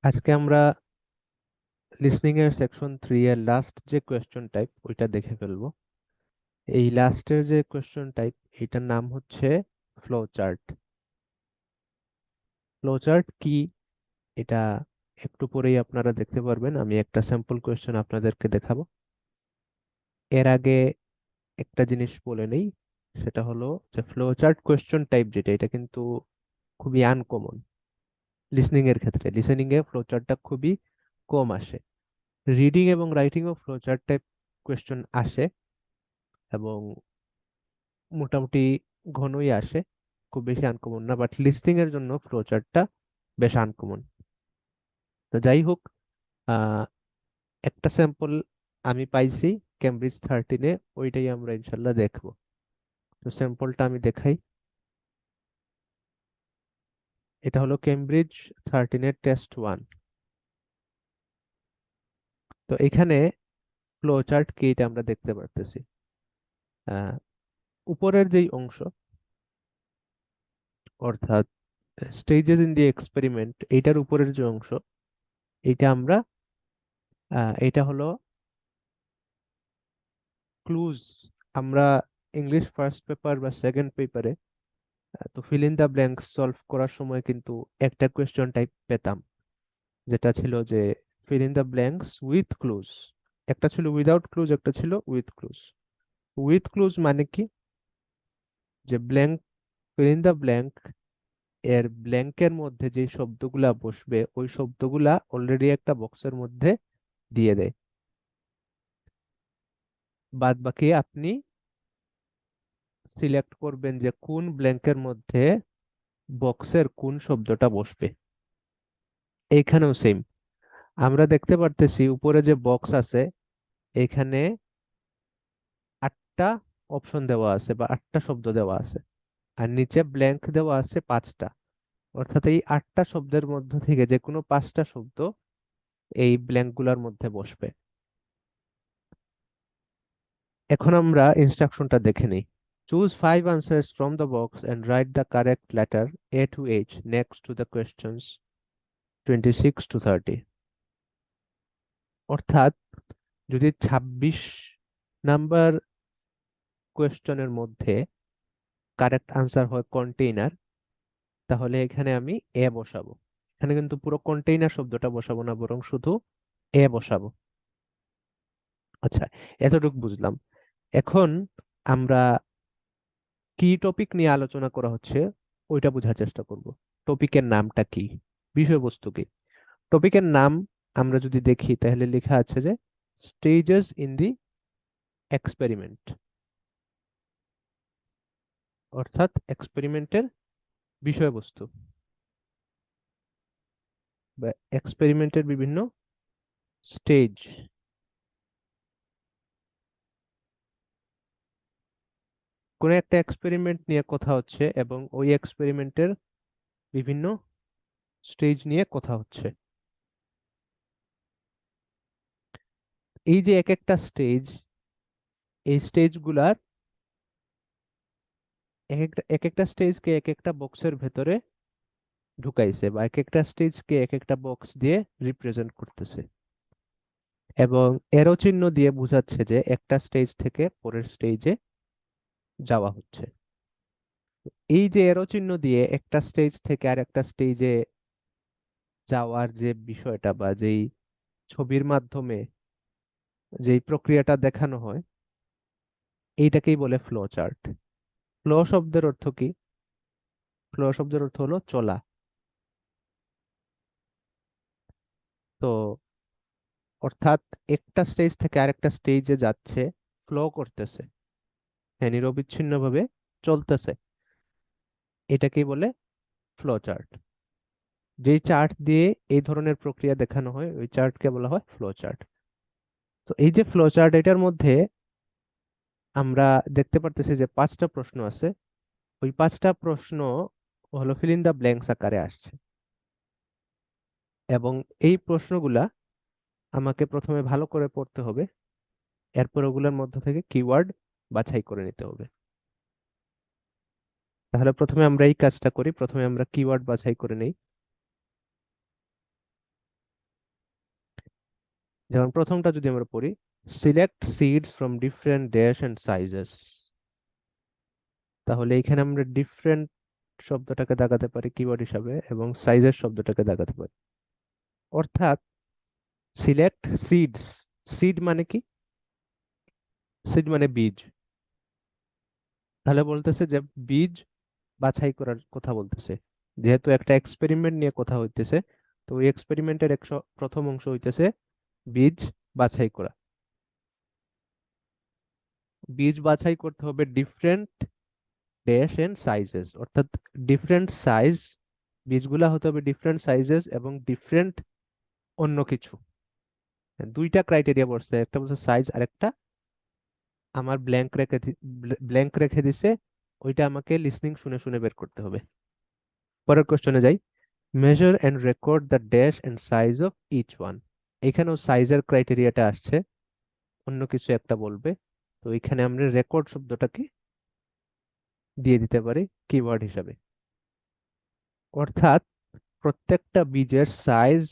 আজকে আমরা লিসনিং এর সেকশন 3 এর লাস্ট যে কোয়েশ্চন টাইপ ওইটা দেখে ফেলবো। এই লাস্টের যে কোয়েশ্চন টাইপ এটার নাম হচ্ছে ফ্লো চার্ট। ফ্লো চার্ট কি এটা একটু পরেই আপনারা দেখতে পারবেন। আমি একটা স্যাম্পল কোয়েশ্চন আপনাদেরকে দেখাবো। এর আগে একটা জিনিস বলে নেই, সেটা হলো যে ফ্লো চার্ট কোয়েশ্চন টাইপ যেটা এটা কিন্তু খুবই আনকমন। লিসনিং এর ক্ষেত্রে লিসনিং এ ফ্লো চার্টটা খুবই কম আসে। রিডিং এবং রাইটিং ও ফ্লো চার্ট টাইপ কোয়েশ্চন আসে এবং মোটামুটি ঘনই আসে, খুব বেশি আনকমন না। বাট লিস্টিং এর জন্য ফ্লোচার্টটা বেশ আনকমন। তো যাই হোক, আহ, একটা স্যাম্পল আমি পাইছি কেমব্রিজ 13-এ, ওইটাই আমরা ইনশাল্লাহ দেখবো। তো স্যাম্পলটা আমি দেখাই। এটা হলো কেমব্রিজ 13-এর টেস্ট 1। তো এখানে ফ্লোচার্ট কি এটা আমরা দেখতে পারতেছি। আহ, উপরের যেই অংশ, অর্থাৎ স্টেজেস ইন দি এক্সপেরিমেন্ট, এইটার উপরের যে অংশ, এটা আমরা এটা হলো ক্লুজ। আমরা ইংলিশ ফার্স্ট পেপার বা সেকেন্ড পেপারে তো fill in the blanks solve করার সময় কিন্তু একটা কোয়েশ্চন টাইপ পেতাম, যেটা ছিল যে fill in the blanks with cloze. একটা ছিল উইদাউট ক্লুজ, একটা ছিল উইথ ক্লুজ। উইথ ক্লুজ মানে কি, যে blank, fill in the blank এর ব্ল্যাঙ্কের মধ্যে যে শব্দগুলা বসবে ওই শব্দগুলা অলরেডি একটা বক্সের মধ্যে দিয়ে দেয়। বাদ বাকি আপনি সিলেক্ট করবেন যে কোন ব্ল্যাঙ্কের মধ্যে বক্সের কোন শব্দটা বসবে। এইখানেও সেম, আমরা দেখতে পারতেছি উপরে যে বক্স আছে এখানে 8টা অপশন দেওয়া আছে বা 8টা শব্দ দেওয়া আছে, আর নিচে ব্ল্যাঙ্ক দেওয়া আছে 5টা। অর্থাৎ এই 8টা শব্দের মধ্য থেকে যে কোনো 5টা শব্দ এই ব্ল্যাঙ্ক গুলার মধ্যে বসবে। এখন আমরা ইনস্ট্রাকশনটা দেখে নিই। Choose 5 answers from the box and write the correct letter A to H next to the questions 26 to 30। অর্থাৎ যদি 26 নাম্বার কোয়েশ্চনের মধ্যে কারেক্ট আনসার হয় কন্টেইনার, তাহলে এখানে আমি এ বসাবো। এখানে কিন্তু পুরো কন্টেইনার শব্দটা বসাবো না, বরং শুধু এ বসাবো। আচ্ছা, এতটুকু বুঝলাম। এখন আমরা কি টপিক নিয়ে আলোচনা করা হচ্ছে ওইটা বোঝার চেষ্টা করব। টপিকের নামটা কি, বিষয়বস্তু কি। টপিকের নাম আমরা যদি দেখি তাহলে লেখা আছে যে স্টেজেস ইন দি এক্সপেরিমেন্ট, অর্থাৎ এক্সপেরিমেন্টের বিষয়বস্তু বা এক্সপেরিমেন্টের বিভিন্ন স্টেজ। কোনো একটা এক্সপেরিমেন্ট নিয়ে কথা হচ্ছে এবং ওই এক্সপেরিমেন্টের বিভিন্ন স্টেজ নিয়ে কথা হচ্ছে। এই যে এক একটা স্টেজ, এই স্টেজগুলার এক একটা স্টেজকে এক একটা বক্সের ভেতরে ঢুকাইছে, বা এক একটা স্টেজকে এক একটা বক্স দিয়ে রিপ্রেজেন্ট করতেছে, এবং এরো চিহ্ন দিয়ে বোঝাচ্ছে যে একটা স্টেজ থেকে পরের স্টেজে যাওয়া হচ্ছে। এই যে এরো চিহ্ন দিয়ে একটা স্টেজ থেকে আর একটা স্টেজে যাওয়ার যে বিষয়টা বা যেই ছবির মাধ্যমে যেই প্রক্রিয়াটা দেখানো হয়, এইটাকেই বলে ফ্লো চার্ট। ফ্লো শব্দের অর্থ কি? ফ্লো শব্দের অর্থ হলো চলা। তো অর্থাৎ একটা স্টেজ থেকে আরেকটা স্টেজে যাচ্ছে, ফ্লো করতেছে, হ্যাঁ, নিরবিচ্ছিন্ন ভাবে চলতেছে, এটাকেই বলে ফ্লো চার্ট। যেই চার্ট দিয়ে এই ধরনের প্রক্রিয়া দেখানো হয় ওই চার্টকে বলা হয় ফ্লো চার্ট। তো এই যে ফ্লো চার্ট, এটার মধ্যে আমরা দেখতে পারতেছি যে 5টা প্রশ্ন আছে। ওই 5টা প্রশ্ন হলো ফিল ইন দা ব্ল্যাঙ্কস আকারে আসছে, এবং এই প্রশ্নগুলা আমাকে প্রথমে ভালো করে পড়তে হবে, এরপর ওগুলোর মধ্য থেকে কিওয়ার্ড বাছাই করে নিতে হবে। তাহলে প্রথমে আমরা এই কাজটা করি, প্রথমে আমরা কিওয়ার্ড বাছাই করে নেই। যেমন প্রথমটা যদি আমরা পড়ি, select seeds from different dash and sizes, তাহলে এখানে আমরা ডিফারেন্ট শব্দটাকে দেখাতে পারি কিওয়ার্ড হিসাবে এবং সাইজের শব্দটাকে দেখাতে পারি। অর্থাৎ সিলেক্ট সিডস, সিড মানে কি? সিড মানে বীজ। তাহলে বলতেছে যে বীজ বাছাই করার কথা বলতেছে। যেহেতু একটা এক্সপেরিমেন্ট নিয়ে কথা হইতেছে, তো ওই এক্সপেরিমেন্টের প্রথম অংশ হইতেছে বীজ বাছাই করা। বীজ বাছাই করতে হবে ডিফারেন্ট ড্যাশ এন্ড সাইজেস, অর্থাৎ ডিফারেন্ট সাইজ, বীজগুলা হতে হবে ডিফারেন্ট সাইজেস এবং ডিফারেন্ট অন্য কিছু। দুইটা ক্রাইটেরিয়া পড়ছে, একটা বলছে সাইজ আর একটা আমার ব্ল্যাঙ্ক রেখে দিছে, ওইটা আমাকে লিসনিং শুনে শুনে বের করতে হবে। পরের কোশ্চেনে যাই। Measure and record the dash and size of each one. এখানেও সাইজের ক্রাইটেরিয়াটা আসছে, অন্য কিছু একটা বলবে, তো এখানে আমরা রেকর্ড শব্দটাকে দিয়ে দিতে পারি কিওয়ার্ড হিসাবে। অর্থাৎ প্রত্যেকটা বীজের সাইজ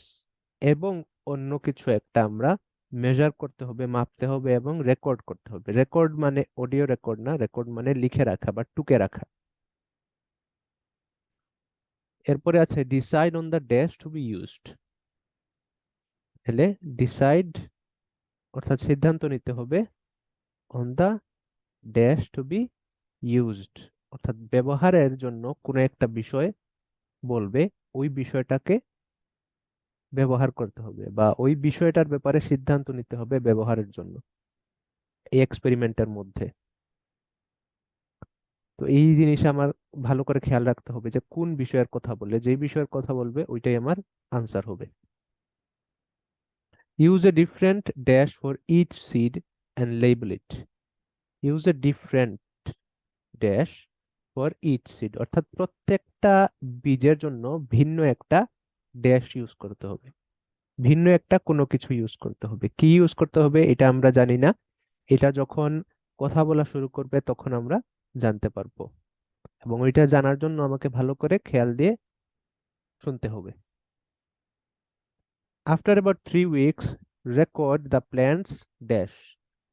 এবং অন্য কিছু একটা আমরা মেজার করতে হবে, মাপতে হবে এবং রেকর্ড করতে হবে। রেকর্ড মানে অডিও রেকর্ড না, রেকর্ড মানে লিখে রাখা বা টুকে রাখা। এরপরে আছে decide on the dash to be used. তাহলে ডিসাইড অর্থাৎ সিদ্ধান্ত নিতে হবে, on the dash to be used অর্থাৎ ব্যবহারের জন্য কোনো একটা বিষয় বলবে, ওই বিষয়টাকে ব্যবহার করতে হবে বা ওই বিষয়টার ব্যাপারে সিদ্ধান্ত নিতে হবে ব্যবহারের জন্য এই এক্সপেরিমেন্টের মধ্যে। তো এই জিনিস আমার ভালো করে খেয়াল রাখতে হবে যে কোন বিষয়ের কথা বললে, যেই বিষয়ের কথা বলবে ওইটাই আমার আনসার হবে। Use a different dash for each seed and label it. Use a different dash for each seed অর্থাৎ প্রত্যেকটা বীজের জন্য ভিন্ন একটা ড্যাশ ইউজ করতে হবে, ভিন্ন একটা কোনো কিছু ইউজ করতে হবে। কি ইউজ করতে হবে এটা আমরা জানি না, এটা যখন কথা বলা শুরু করবে তখন আমরা জানতে পারবো, এবং ওইটা জানার জন্য আমাকে ভালো করে খেয়াল দিয়ে শুনতে হবে। After about 3 weeks record the plants dash.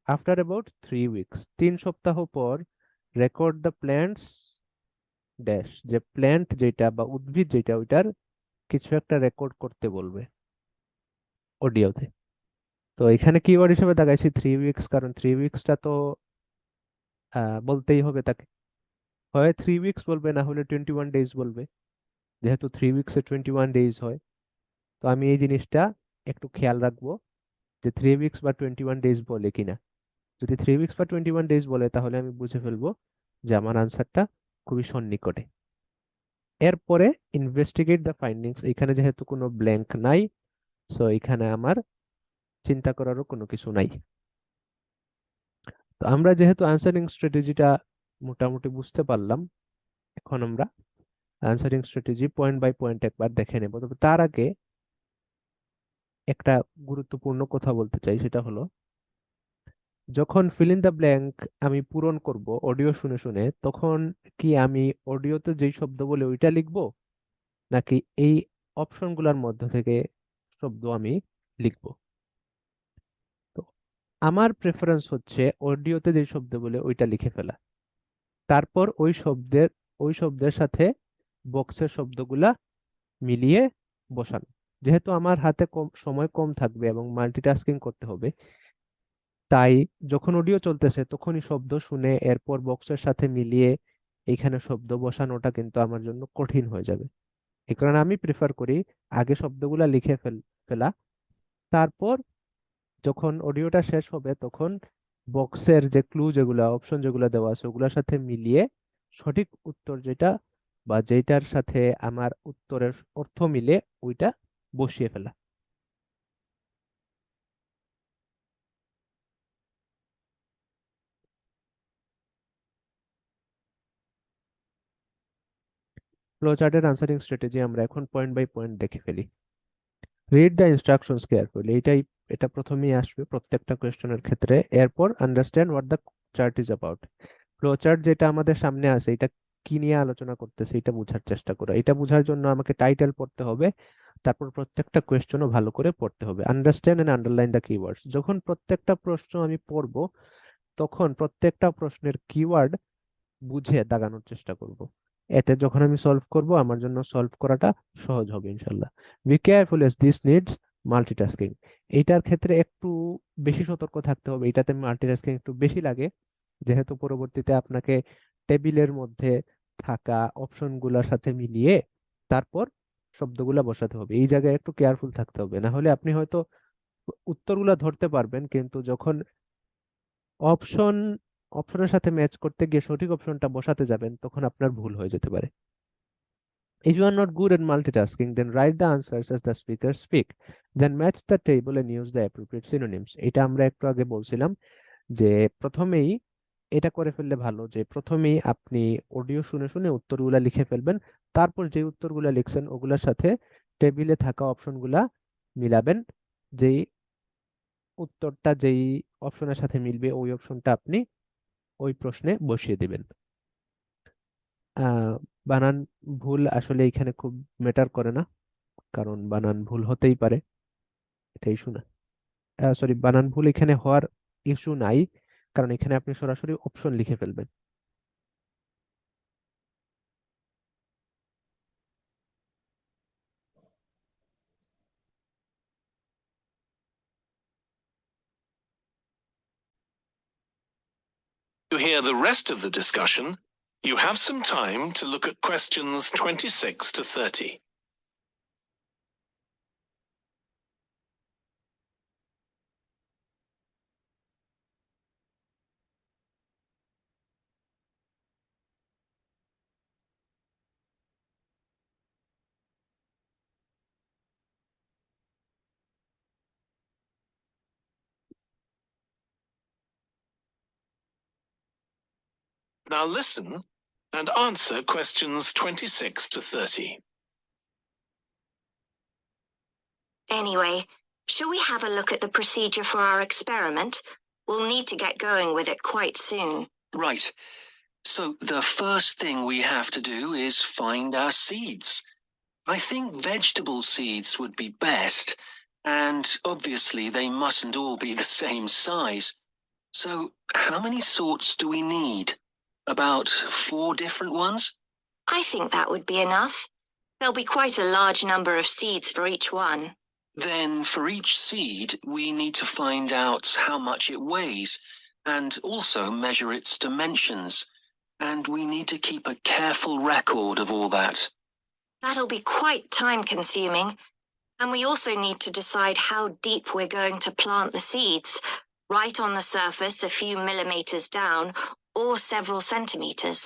After about 3 weeks, 3 সপ্তাহ পর রেকর্ড দ্য প্ল্যান্টস ড্যাশ, যে প্ল্যান্ট যেটা বা উদ্ভিদ যেটা ওইটার কিছু একটা রেকর্ড করতে বলবে অডিওতে। তো এখানে কিওয়ার্ড হিসেবে দেখাইছি 3 উইকস, কারণ 3 উইকসটা তো বলতেই হবে তাকে, হয় 3 উইকস বলবে না হলে 21 ডেজ বলবে, যেহেতু 3 উইকসে 21 ডেজ হয়। তো আমি এই জিনিসটা একটু খেয়াল রাখবো যে 3 উইকস বা 21 ডেজ বলে কিনা। যদি 3 উইকস বা 21 ডেজ বলে তাহলে আমি বুঝে ফেলবো যে আমার আনসারটা খুবই সন্নিকটে। এরপরে ইনভেস্টিগেট দ্য ফাইন্ডিংস, এখানে যেহেতু কোনো ব্ল্যাঙ্ক নাই, সো এখানে আমার চিন্তা করারও কোনো কিছু নাই। তো আমরা যেহেতু আনসারিং স্ট্র্যাটেজিটা মোটামুটি বুঝতে পারলাম, এখন আমরা answering strategy point by point একবার দেখে নেব। তবে তার আগে একটা গুরুত্বপূর্ণ কথা বলতে চাই, সেটা হলো যখন ফিল ইন দ্য ব্ল্যাঙ্ক আমি পূরণ করব অডিও শুনে শুনে, তখন কি আমি অডিওতে যেই শব্দ বলে ওইটা লিখবো, নাকি এই অপশনগুলোর মধ্য থেকে শব্দ আমি লিখবো? তো আমার প্রেফারেন্স হচ্ছে অডিওতে যে শব্দ বলে ওইটা লিখে ফেলা, তারপর ওই শব্দের সাথে বক্সের শব্দগুলা মিলিয়ে বসানো। যেহেতু আমার হাতে সময় কম থাকবে এবং মাল্টিটাস্কিং করতে হবে, তাই যখন অডিও চলতেছে তখনই শব্দ শুনে এরপর বক্সের সাথে মিলিয়ে এইখানে শব্দ বসানোটা কিন্তু আমার জন্য কঠিন হয়ে যাবে। এই কারণে আমি প্রিফার করি আগে শব্দগুলা লিখে ফেলা, তারপর যখন অডিওটা শেষ হবে তখন বক্সের যে ক্লু যেগুলা অপশন যেগুলো দেওয়া আছে ওগুলোর সাথে মিলিয়ে সঠিক উত্তর যেটা বা যেটার সাথে আমার উত্তরের অর্থ মিলে ওইটা বসিয়ে ফেলা। ফ্লো চার্টের আনসারিং স্ট্র্যাটেজি আমরা এখন পয়েন্ট বাই পয়েন্ট দেখে ফেলি। রিড দ্য ইনস্ট্রাকশনস কেয়ারফুলি, এটা প্রথমেই আসবে প্রত্যেকটা কোয়েশ্চেনের ক্ষেত্রে। এরপর understand what the chart is about. Flow chart যেটা আমাদের সামনে আছে এটা কি নিয়ে আলোচনা করতেছে এটা বোঝার চেষ্টা করো। এটা বোঝার জন্য আমাকে টাইটেল পড়তে হবে, তারপর প্রত্যেকটা কোয়েশ্চনও ভালো করে পড়তে হবে। Understand and underline the keywords. যখন প্রত্যেকটা প্রশ্ন আমি পড়বো তখন প্রত্যেকটা প্রশ্নের কিওয়ার্ড বুঝে দাগানোর চেষ্টা করব। এতে যখন আমি সলভ করব আমার জন্য সলভ করাটা সহজ হবে ইনশাল্লাহ। Be careful S this needs multitasking. এইটার ক্ষেত্রে একটু বেশি সতর্ক থাকতে হবে, এটাতে মাল্টিটাস্কিং একটু বেশি লাগে, যেহেতু পরবর্তীতে আপনাকে টেবিলের মধ্যে থাকা অপশনগুলোর সাথে মিলিয়ে তারপর শব্দগুলা বসাতে হবে। এই জায়গায় একটু কেয়ারফুল থাকতে হবে, না হলে আপনি হয়তো উত্তরগুলা ধরতে পারবেন, কিন্তু যখন অপশন অপশনের সাথে ম্যাচ করতে গিয়ে সঠিক অপশনটা বসাতে যাবেন তখন আপনার ভুল হয়ে যেতে পারে। If you are not good at multitasking, then write the answers as the speakers speak. Then match the table and use the appropriate synonyms. এটা আমরা একটু আগে বলছিলাম যে প্রথমেই এটা করে ফেললে ভালো, যে প্রথমেই আপনি অডিও শুনে শুনে উত্তরগুলা লিখে ফেলবেন, তারপর যে উত্তরগুলা লিখছেন ওগুলার সাথে টেবিলে থাকা অপশনগুলা মিলাবেন। যেই উত্তরটা যেই অপশনের সাথে মিলবে ওই অপশনটা আপনি ওই প্রশ্নে বসিয়ে দিবেন। আহ বানান ভুল আসলে এখানে খুব ম্যাটার করে না, কারণ বানান ভুল হতেই পারে, এটা ইস্যু না। সরি, বানান ভুল এখানে হওয়ার ইস্যু নাই, কারণ এখানে আপনি সরাসরি অপশন লিখে ফেলবেন। To hear the rest of the discussion, you have some time to look at questions 26 to 30. Now listen and answer questions 26 to 30. Anyway, shall we have a look at the procedure for our experiment? We'll need to get going with it quite soon. Right. So the first thing we have to do is find our seeds. I think vegetable seeds would be best, and obviously they mustn't all be the same size. So how many sorts do we need? About 4 different ones? I think that would be enough. There'll be quite a large number of seeds for each one. Then for each seed, we need to find out how much it weighs and also measure its dimensions. And we need to keep a careful record of all that. That'll be quite time-consuming. And we also need to decide how deep we're going to plant the seeds, right on the surface a few millimeters down or several centimeters.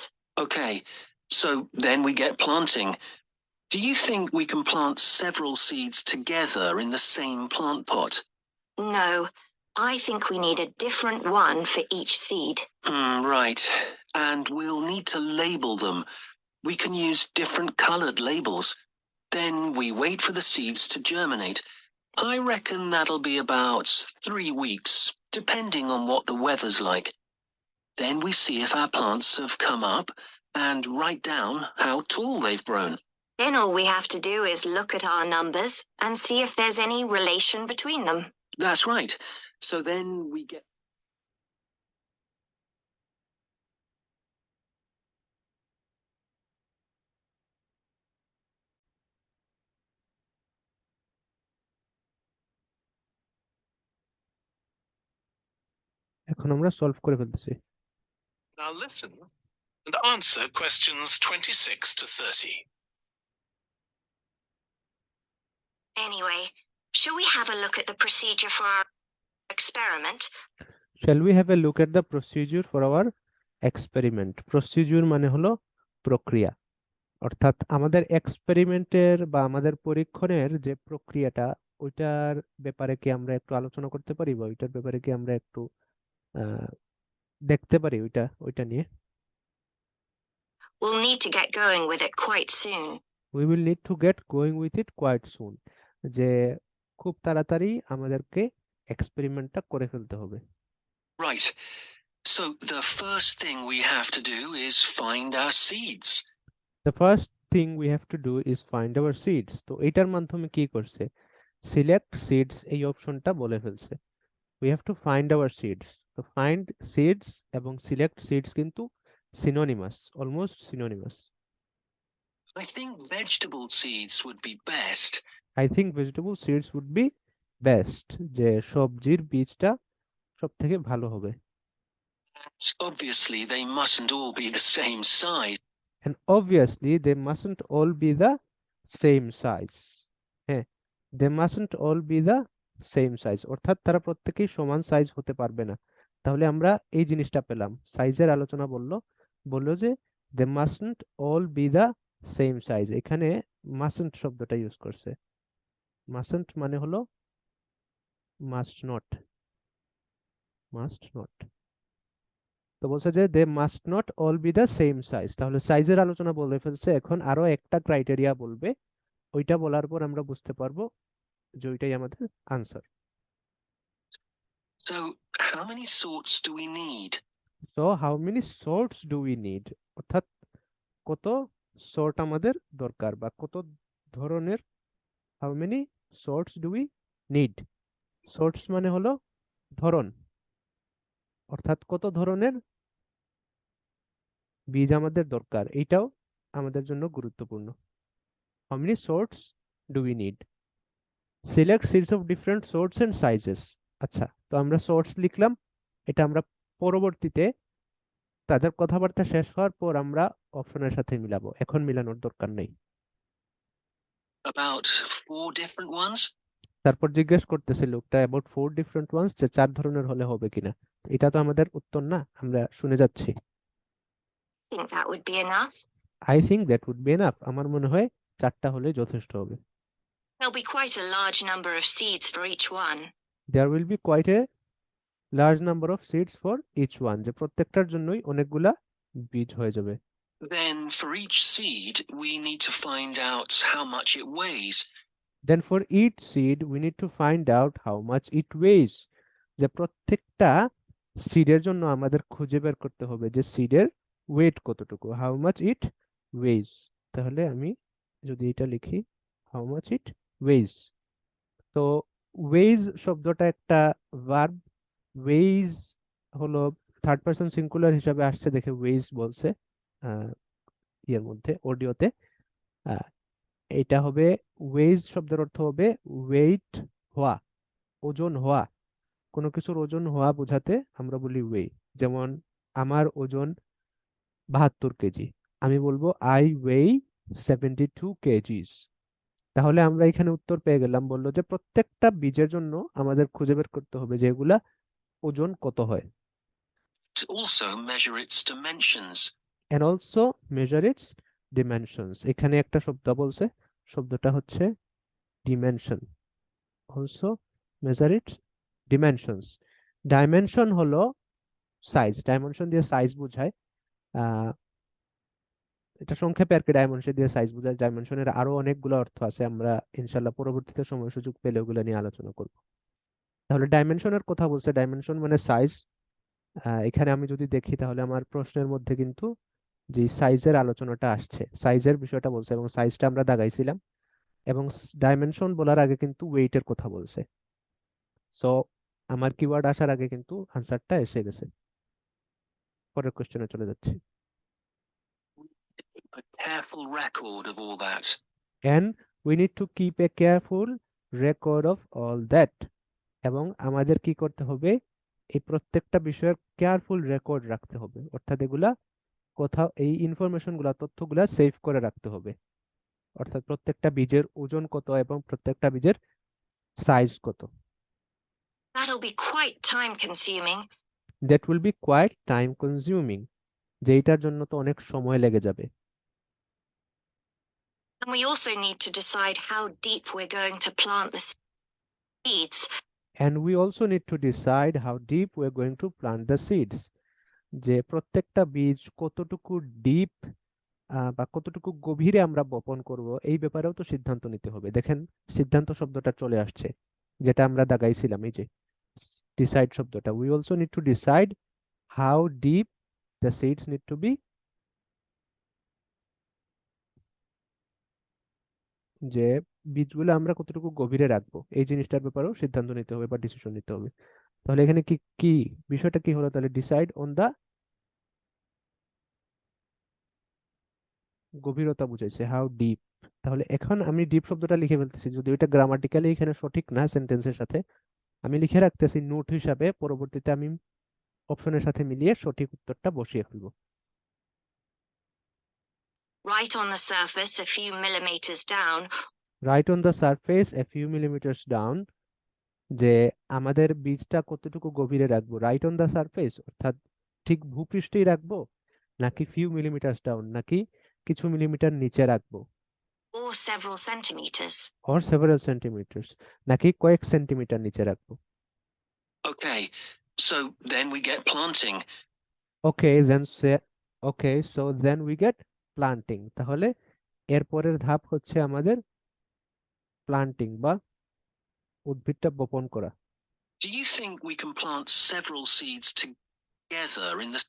Okay, so then we get planting. Do you think we can plant several seeds together in the same plant pot? No, I think we need a different one for each seed. Right. And we'll need to label them. We can use different colored labels. Then we wait for the seeds to germinate. I reckon that'll be about 3 weeks, depending on what the weather's like. Then we see if our plants have come up and write down how tall they've grown. Then all we have to do is look at our numbers and see if there's any relation between them. That's right. So then we get... এখন আমরা solve করে ফেলতেছি। Now listen and answer questions 26 to 30. Anyway, shall we have a look at the procedure for our experiment? Shall we have a look at the procedure for our experiment? Procedure মানে হলো প্রক্রিয়া, অর্থাৎ আমাদের এক্সপেরিমেন্টের বা আমাদের পরীক্ষণের যে প্রক্রিয়াটা ওইটার ব্যাপারে কি আমরা একটু আলোচনা করতে পারি, বা ওইটার ব্যাপারে কি আমরা একটু দেখতে পারি ওইটা নিয়ে? We'll need to get going with it quite soon. We will need to get going with it quite soon. যে খুব তাড়াতাড়ি আমাদেরকে এক্সপেরিমেন্টটা করে ফেলতে হবে। Right. So the first thing we have to do is find our seeds. The first thing we have to do is find our seeds. তো এটার মাধ্যমে কি করছে, সিলেক্ট সিডস এই অপশনটা বলে ফেলছে। we have to find our seeds. তো find seeds এবং select seeds কিন্তু synonymous, almost synonymous. I think vegetable seeds would be best. I think vegetable seeds would be best, যে সবজির বীজটা সব থেকে ভালো হবে। Obviously, they mustn't all be the same size. And obviously they mustn't all be the same size. হ্যাঁ, they mustn't all be the same size, অর্থাৎ তারা প্রত্যেকেই সমান সাইজ হতে পারবে না। তাহলে আমরা এই জিনিসটা পেলাম, সাইজের আলোচনা বললো যে they mustn't all be the same size। এখানে mustn't শব্দটা ইউজ করছে। mustn't মানে হলো must not, must not। তো বলছে যে they must not all be the same size. তাহলে সাইজের আলোচনা বলে ফেলছে, এখন আরো একটা ক্রাইটেরিয়া বলবে, ওইটা বলার পর আমরা বুঝতে পারবো যে ওইটাই আমাদের answer. So, how many sorts do we need? So how many sorts do we need, অর্থাৎ কত সর্ট আমাদের দরকার বা কত ধরনের, how many sorts do we need. Sorts মানে হলো ধরন, অর্থাৎ কত ধরনের বীজ আমাদের দরকার, এইটাও আমাদের জন্য গুরুত্বপূর্ণ। How many sorts do we need. Select seeds of different sorts and sizes. আচ্ছা, তো আমরা সর্টস লিখলাম, এটা আমরা পরবর্তীতে তাদের কথাবার্তা শেষ হওয়ার পর আমরা অপশনের সাথে মিলাবো, এখন মিলানোর দরকার নেই। About 4 different ones? তারপর জিজ্ঞেস করতেছে লোকটা অ্যাবাউট 4 ডিফারেন্ট ওয়ান্স, যে 4 ধরনের হলে হবে কিনা। এটা তো আমাদের উত্তর না, আমরা শুনে যাচ্ছি। Think that would be enough. I think that would be enough, আমার মনে হয় 4টা হলে যথেষ্ট হবে। There'll be quite a large number of seeds for each one. There will be quite a large number of seeds for each one, যে প্রত্যেকটার জন্যই অনেকগুলা বীজ হয়ে যাবে। Then, for each seed, we need to find out how much it weighs. Then for each seed we need to find out how much it weighs, যে প্রত্যেকটা সিডের জন্য আমাদের খুঁজে বের করতে হবে যে সিডের ওয়েট কতটুকু, how much it weighs। তাহলে আমি যদি এটা লিখি how much it weighs, তো weighs শব্দটা একটা ভার্ব, weighs হলো থার্ড পারসন সিঙ্গুলার হিসাবে আসছে দেখে weighs বলছে এর মধ্যে অডিওতে। এটা হবে ওয়েজ শব্দের অর্থ হবে ওয়েট হওয়া, ওজন হওয়া, কোনো কিছুর ওজন হওয়া বোঝাতে আমরা বলি ওয়ে। যেমন আমার ওজন 72 কেজি, আমি বলবো আই ওয়েই 72 কেজিস। তাহলে আমরা এখানে উত্তর পেয়ে গেলাম, বললো যে প্রত্যেকটা বীজের জন্য আমাদের খুঁজে বের করতে হবে যে এগুলা ওজন কত হয়। To also measure its dimensions. and also measure its dimensions, এখানে একটা শব্দ বলছে, শব্দটা হচ্ছে dimension. also measure its dimensions. Dimension হলো সাইজ, ডাইমেনশন দিয়ে সাইজ বোঝায়, এটা সংক্ষেপে আর কি, ডাইমেনশন দিয়ে সাইজ বোঝায়। ডাইমেনশনের আরো অনেকগুলো অর্থ আছে, আমরা ইনশাল্লাহ পরবর্তীতে সময় সুযোগ পেলে ওগুলো নিয়ে আলোচনা করব। তাহলে ডাইমেনশনের কথা বলছে, ডাইমেনশন মানে সাইজ। এখানে আমি যদি দেখি তাহলে আমার প্রশ্নের মধ্যে কিন্তু যে সাইজের আলোচনাটা আসছে, সাইজের বিষয়টা বলছে এবং সাইজটা আমরা দাগাইছিলাম, এবং ডাইমেনশন বলার আগে কিন্তু ওয়েটের কথা বলছে। সো আমার কিওয়ার্ড আসার আগে কিন্তু আনসারটা এসে গেছে। পরের কোশ্চেনে চলে যাচ্ছি। A careful record of all that. And we need to keep a careful record of all that, এবং আমাদের কি করতে হবে, এই প্রত্যেকটা বিষয়ের কেয়ারফুল রেকর্ড রাখতে হবে, অর্থাৎ এগুলা কোথাও এই ইনফরমেশন গুলা, তথ্যগুলা সেভ করে রাখতে হবে। অর্থাৎ প্রত্যেকটা বীজের ওজন কত এবং প্রত্যেকটা বীজের সাইজ কত। That'll be quite time consuming. That will be quite time consuming, যেইটার জন্য তো অনেক সময় লেগে যাবে। And we also need to decide how deep we're going to plant the seeds. And we also need to decide how deep we're going to plant the seeds, যে প্রত্যেকটা বীজ কতটুকু ডিপ বা কতটুকু গভীরে আমরা বপন করব, এই ব্যাপারেও তো সিদ্ধান্ত নিতে হবে। দেখেন সিদ্ধান্ত শব্দটা চলে আসছে, যেটা আমরা দাগাইছিলাম, এই যে ডিসাইড শব্দটা। We also need to decide how deep the seeds need to be, যে বীজগুলো আমরা কতটুকু গভীরে রাখবো এই জিনিসটার ব্যাপারেও সিদ্ধান্ত নিতে হবে বা ডিসিশন নিতে হবে। তাহলে এখানে কি কি বিষয়টা কি হলো, তাহলে ডিসাইড অন দা গভীরতা বুঝাইছে, হাউ ডিপ। তাহলে এখন আমি ডিপ শব্দটা লিখে ফেলতেছি, যদি এটা গ্রামাটিক্যালি এখানে সঠিক না সেন্টেন্সের সাথে, আমি লিখে রাখতেছি নোট হিসাবে, পরবর্তীতে আমি অপশনের সাথে মিলিয়ে সঠিক উত্তরটা বসিয়ে ফেলবো। Right on the surface, a few millimeters down, right on the surface a few millimetres down, যে আমাদের বীজটা কতটুকু গভীরে রাখবো, রাইট অন দ্য সারফেস অর্থাৎ ঠিক ভূপৃষ্ঠেই রাখবো, নাকি ফিউ মিলিমিটার্স ডাউন নাকি কিছু মিলিমিটার নিচে রাখবো, or several centimeters. Or several centimetres নাকি কয়েক সেন্টিমিটার নিচে রাখবো। Okay, so then we get planting. Okay so then we get planting. তাহলে এরপরের ধাপ হচ্ছে আমাদের প্লান্টিং বা উদ্ভিদটা বপন করা। Do you think we can plant several seeds together in the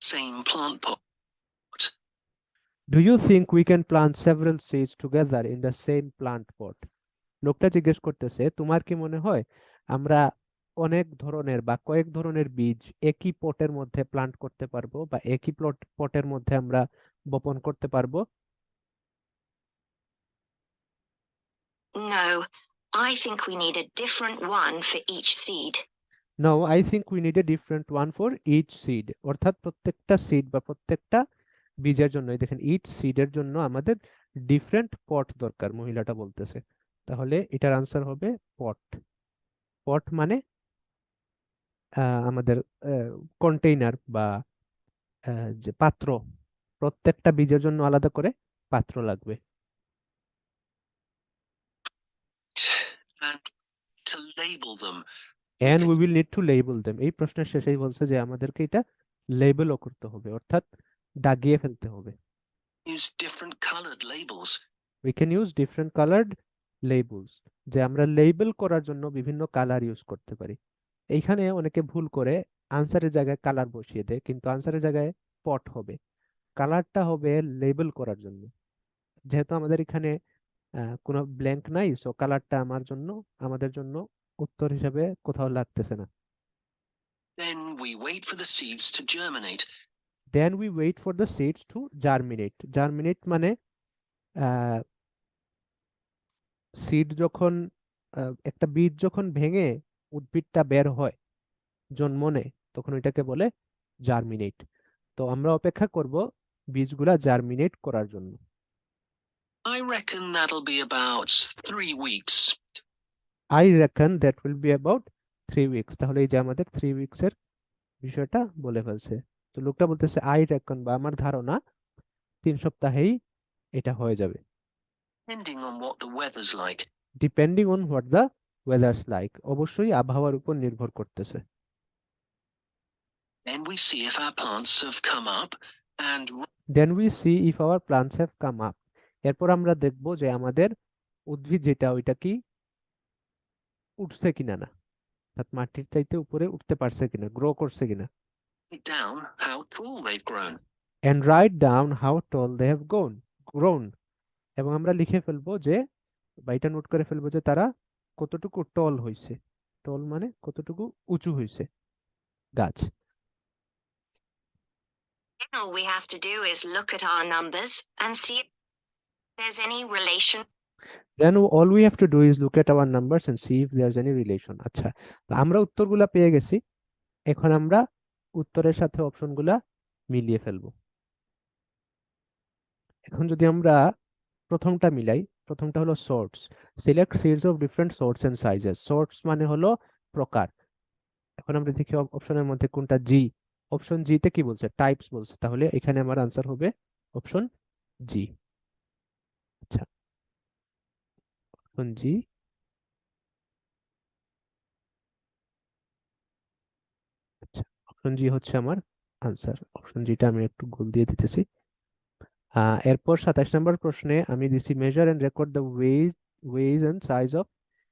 same plant pot? Do you think we can plant several seeds together in the same plant pot? লোকটা জিজ্ঞেস করতেছে তোমার কি মনে হয় আমরা অনেক ধরনের বা কয়েক ধরনের বীজ একই পটের মধ্যে প্লান্ট করতে পারবো বা একই পটের মধ্যে আমরা বপন করতে পারবো? No, I think we need a different one for each seed. No I think we need a different one for each seed, অর্থাৎ প্রত্যেকটা সিড বা প্রত্যেকটা বীজের জন্য, এই দেখেন ইচ সিডের জন্য আমাদের ডিফারেন্ট পট দরকার, মহিলাটা বলতেছে। তাহলে এটার আনসার হবে পট। পট মানে আমাদের কন্টেইনার বা যে পাত্র, প্রত্যেকটা বীজের জন্য আলাদা করে পাত্র লাগবে। And to label them. And we will need to label them, এই প্রশ্নের শেষেই বলছে যে আমাদেরকে এটা লেবেলও করতে হবে, অর্থাৎ দাগিয়ে ফেলতে হবে। Use different colored labels. We can use different coloured labels, যে আমরা লেবেল করার জন্য বিভিন্ন কালার ইউজ করতে পারি। এইখানে অনেকে ভুল করে আনসারের জায়গায় কালার বসিয়ে দেয়, কিন্তু আনসারের জায়গায় পট হবে, কালারটা হবে লেবেল করার জন্য। যেহেতু আমাদের এখানে কোনো ব্ল্যাঙ্ক নাই, সো কালারটা আমাদের জন্য উত্তর হিসাবে কোথাও লাগতেছে না। Then we wait for the seeds to germinate. Then we wait for the seeds to germinate. Germinate মানে সিড যখন একটা বীজ যখন ভেঙে উদ্ভিদটা বের হয়, জন্ম নেয়, তখন এটাকে বলে জার্মিনেট। তো আমরা অপেক্ষা করব বীজগুলা জার্মিনেট করার জন্য। I reckon that'll be about 3 weeks. I recon that will be about 3 weeks. তাহলে এই যে আমাদের 3 উইকস এর বিষয়টা বলে ফেলছে। তো লোকটা বলতেছে আই রেকন বা আমার ধারণা 3 সপ্তাহেই এটা হয়ে যাবে, Depending on what the weather's like. Depending on what the weather's like, অবশ্যই আবহাওয়ার উপর নির্ভর করতেছে। Then we see if our plants have come up and then we see if our plants have come up, এরপর আমরা দেখব যে আমাদের উদ্ভিদ যেটা ওইটা কি উঠছে কিনা, না অর্থাৎ মাটির চাইতে উপরে উঠতে পারছে কিনা, গ্রো করছে কিনা। write down how tall they've grown. And write down how tall they have grown, এবং আমরা লিখে ফেলবো যে বা এটা নোট করে ফেলবো যে তারা কতটুকু টল হইছে। টল মানে কতটুকু উঁচু হইছে গাছ। Then all we have to do is look at our numbers and see if there's any relation. Then all we have to do is look at our numbers and see if there's any relation. আচ্ছা, তো আমরা উত্তরগুলা পেয়ে গেছি, এখন আমরা উত্তরের সাথে অপশনগুলা মিলিয়ে ফেলবো। এখন যদি আমরা প্রথমটা মিলাই, প্রথমটা হলো sorts. Select seeds of different sorts and sizes. Sorts মানে হলো প্রকার। এখন আমরা দেখি অপশনের মধ্যে কোনটা জি। অপশন জি তে কি বলছে, টাইপস বলছে, তাহলে এখানে আমার আনসার হবে অপশন জি। আচ্ছা, অপশন জি। আচ্ছা, অপশন জি হচ্ছে আমার আনসার। অপশন জিটা আমি একটু গোল দিয়ে দিতেছি। এরপর 27 নম্বর প্রশ্নে আমি দিছি measure and record the weights and size of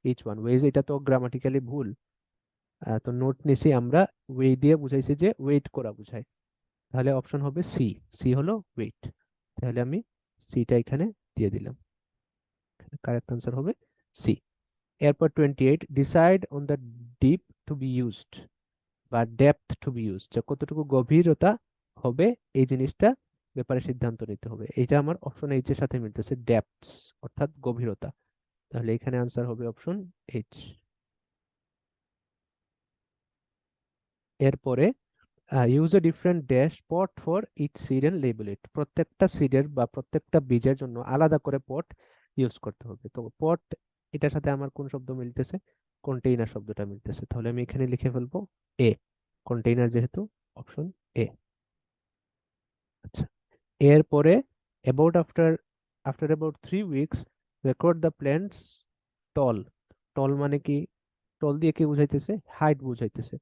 each one. Weights এটা তো গ্রামাটিক্যালি ভুল, তো নোট নিছি আমরা, ওয়ে দিয়ে বুঝাইছি যে ওয়েট করা বুঝায়, তাহলে অপশন হবে সি। সি হলো ওয়েট, তাহলে আমি সিটা এখানে দিয়ে দিলাম, কারেক্ট আনসার হবে সি। এরপর 28, decide on the deep to be used বা ডেপথ টু বি ইউজড, যে কতটুকু গভীরতা হবে এই জিনিসটা ব্যাপারে সিদ্ধান্ত নিতে হবে। এটা আমার অপশন এইচ এর সাথে মিলতেছে, ডেপথস অর্থাৎ গভীরতা, তাহলে এখানে আনসার হবে অপশন এইচ। এরপরে use a different dash pot for each seed and label it, প্রত্যেকটা সিডের বা প্রত্যেকটা বীজের জন্য আলাদা করে পট ইউজ করতে হবে। তো পট এটার সাথে আমার কোন শব্দ মিলতেছে, কন্টেইনার শব্দটা মিলতেছে, তাহলে আমি এখানে লিখে ফেলবো এ, কন্টেইনার যেহেতু অপশন এ। আচ্ছা, এরপরে about after about 3 weeks record the plants tall. Tall মানে কি, টল দিয়ে কি বুঝাইতেছে, হাইট বুঝাইতেছে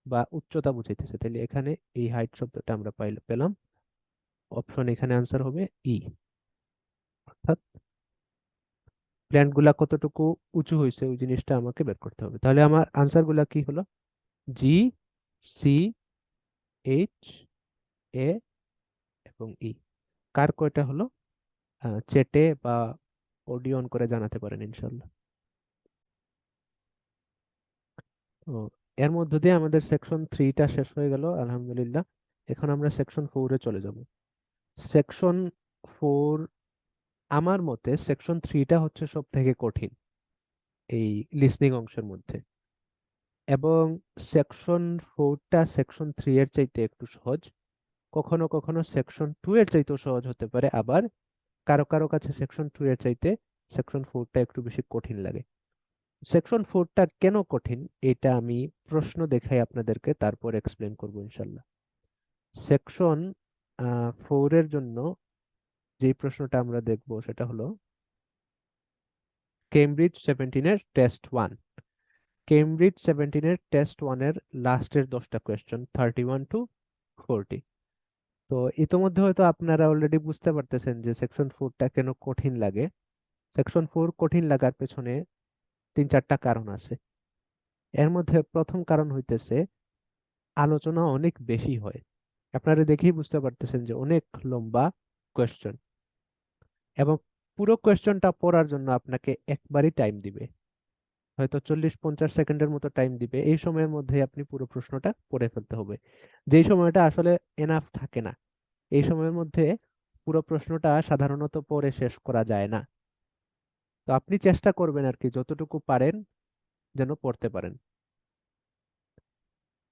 বা উচ্চতা বুঝাইতেছে, তাহলে এখানে এই হাইট শব্দটা আমরা পেলাম, অপশন এখানে আনসার হবে ই, অর্থাৎ প্ল্যান্ট গুলা কতটুকু উঁচু হয়েছে ওই জিনিসটা আমাকে বের করতে হবে। তাহলে আমার আনসার গুলা কি হলো, জি, সি, এইচ, এ এবং ই। কার কয়টা হলো চেটে বা অডিও অন করে জানাতে পারেন ইনশাল্লাহ। তো এর মধ্য দিয়ে আমাদের সেকশন 3টা শেষ হয়ে গেল আলহামদুলিল্লাহ। এখন আমরা সেকশন 4-এ চলে যাব। সেকশন 4, আমার মতে সেকশন 3টা হচ্ছে সব থেকে কঠিন এই লিসনিং অংশের মধ্যে, এবং সেকশন 4টা সেকশন 3 এর চাইতে একটু সহজ, কখনো কখনো সেকশন 2 এর চাইতেও সহজ হতে পারে, আবার কারো কারো কাছে সেকশন 2 এর চাইতে সেকশন 4টা একটু বেশি কঠিন লাগে। সেকশন 4টা কেন কঠিন এটা আমি প্রশ্ন দেখাই আপনাদেরকে, তারপর এক্সপ্লেন করবো ইনশাল্লাহ। সেকশন 4 এর জন্য যে প্রশ্নটা আমরা দেখব সেটা হলো কেমব্রিজ 17 এর টেস্ট 1। কেমব্রিজ 17 এর টেস্ট 1 এর লাস্টের 10টা কোয়েশ্চেন 31 টু 40। তো ইতোমধ্যে হয়তো আপনারা অলরেডি বুঝতে পারতেছেন যে সেকশন 4টা কেন কঠিন লাগে। সেকশন 4 কঠিন লাগার পেছনে 3-4টা কারণ আছে। এর মধ্যে প্রথম কারণ হইতেছে আলোচনা অনেক বেশি হয়। আপনারা দেখেই বুঝতে পারতেছেন যে অনেক লম্বা কোয়েশ্চেন, এবং পুরো কোয়েশ্চেনটা পড়ার জন্য আপনাকে একবারই টাইম দিবে, হয়তো 40-50 সেকেন্ডের মতো টাইম দিবে। এই সময়ের মধ্যে আপনি পুরো প্রশ্নটা পড়ে ফেলতে হবে, যেই সময়টা আসলে এনাফ থাকে না। এই সময়ের মধ্যে পুরো প্রশ্নটা সাধারণত পড়ে শেষ করা যায় না। তো আপনি চেষ্টা করবেন আর কি যতটুকু পারেন যেন পড়তে পারেন,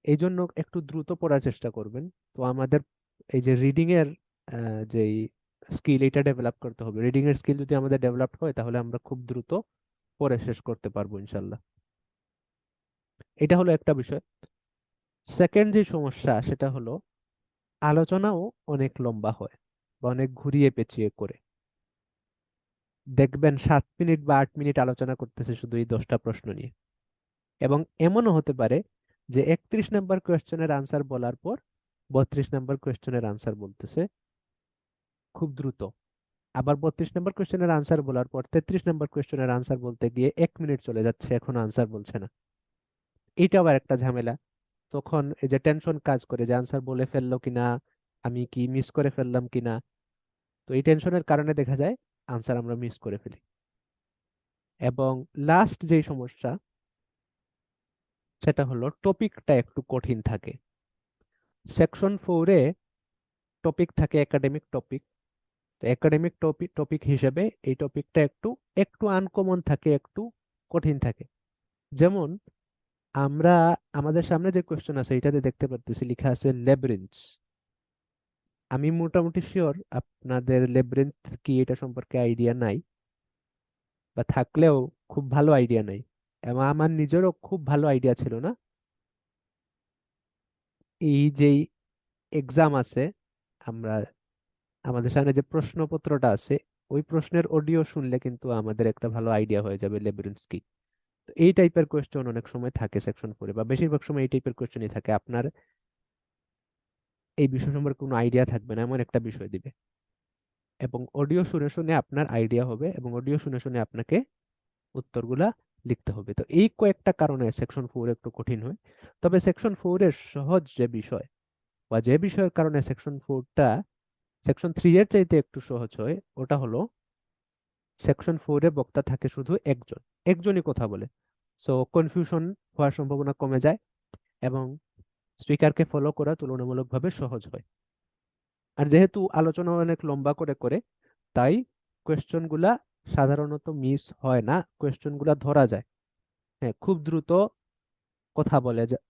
এই জন্য একটু দ্রুত পড়ার চেষ্টা করবেন। তো আমাদের এই যে রিডিং এর যেই স্কিল, এটা ডেভেলপ করতে হবে। রিডিং এর স্কিল যদি আমাদের ডেভেলপ হয় তাহলে আমরা খুব দ্রুত পড়ে শেষ করতে পারবো ইনশাল্লাহ। এটা হলো একটা বিষয়। সেকেন্ড যে সমস্যা সেটা হলো আলোচনাও অনেক লম্বা হয় বা অনেক ঘুরিয়ে পেঁচিয়ে করে। দেখবেন 7 মিনিট বা 8 মিনিট আলোচনা করতেছে শুধু এই 10টা প্রশ্ন নিয়ে, এবং এমনও হতে পারে যে 31 নাম্বার কোয়েশ্চেনের আনসার বলার পর 32 নাম্বার কোয়েশ্চেনের আনসার বলতেছে খুব দ্রুত, আবার 32 নাম্বার কোয়েশ্চেনের আনসার বলার পর 33 নাম্বার কোয়েশ্চেনের আনসার বলতে গিয়ে 1 মিনিট চলে যাচ্ছে, এখনো আনসার বলছে না। এইটা আবার একটা ঝামেলা। তখন এই যে টেনশন কাজ করে যে আনসার বলে ফেললো কিনা, আমি কি মিস করে ফেললাম কিনা। তো এই টেনশনের কারণে দেখা যায় আনসার আমরা মিস করে ফেলি। এবং লাস্ট যে সমস্যা সেটা হলো টপিকটা একটু কঠিন থাকে। সেকশন 4-এ টপিক থাকে একাডেমিক টপিক। তো একাডেমিক টপিক হিসেবে এই টপিকটা একটু একটু আনকমন থাকে, একটু কঠিন থাকে। যেমন আমরা আমাদের সামনে যে কোশ্চেন আছে এটাতে দেখতে পারতেছি লেখা আছে লেব্রিন্থস। আমি মোটামুটি শিওর আপনাদের লেব্রিন্থ কি এটা সম্পর্কে আইডিয়া নাই, বা থাকলেও খুব ভালো আইডিয়া নাই, এবং আমার নিজেরও খুব ভালো আইডিয়া ছিল না। এই যেই এক্সাম আছে, আমরা আমাদের সামনে যে প্রশ্নপত্রটা আছে ওই প্রশ্নের অডিও শুনলে কিন্তু আমাদের একটা ভালো আইডিয়া হয়ে যাবে লেব্রিন্থস কি। তো এই টাইপের কোয়েশ্চেন অনেক সময় থাকে সেকশন 4-এ, বা বেশিরভাগ সময় এই টাইপের কোয়েশ্চেনই থাকে। আপনার এই বিষয় সম্পর্কে কোনো আইডিয়া থাকবে না এমন একটা বিষয় দিবে, এবং অডিও শুনে শুনে আপনার আইডিয়া হবে, এবং অডিও শুনে শুনে আপনাকে উত্তরগুলা লিখতে হবে। তো এই কয়েকটা কারণে সেকশন 4 একটু কঠিন হয়। তবে সেকশন 4 এর সহজ যে বিষয় বা যে বিষয়ের কারণে সেকশন 4টা সেকশন 3 এর চাইতে একটু সহজ হয়, ওটা হলো সেকশন 4 এ বক্তা থাকে শুধু একজনই কথা বলে। সো কনফিউশন হওয়ার সম্ভাবনা কমে যায় এবং স্পিকারকে ফলো করা তুলনামূলকভাবে সহজ হয়। আর যেহেতু আলোচনা অনেক লম্বা করে করে, তাই কোয়েশ্চন গুলা সাধারণত মিস হয় না, কোয়েশ্চন গুলা ধরা যায়। হ্যাঁ, কথা বলে যা-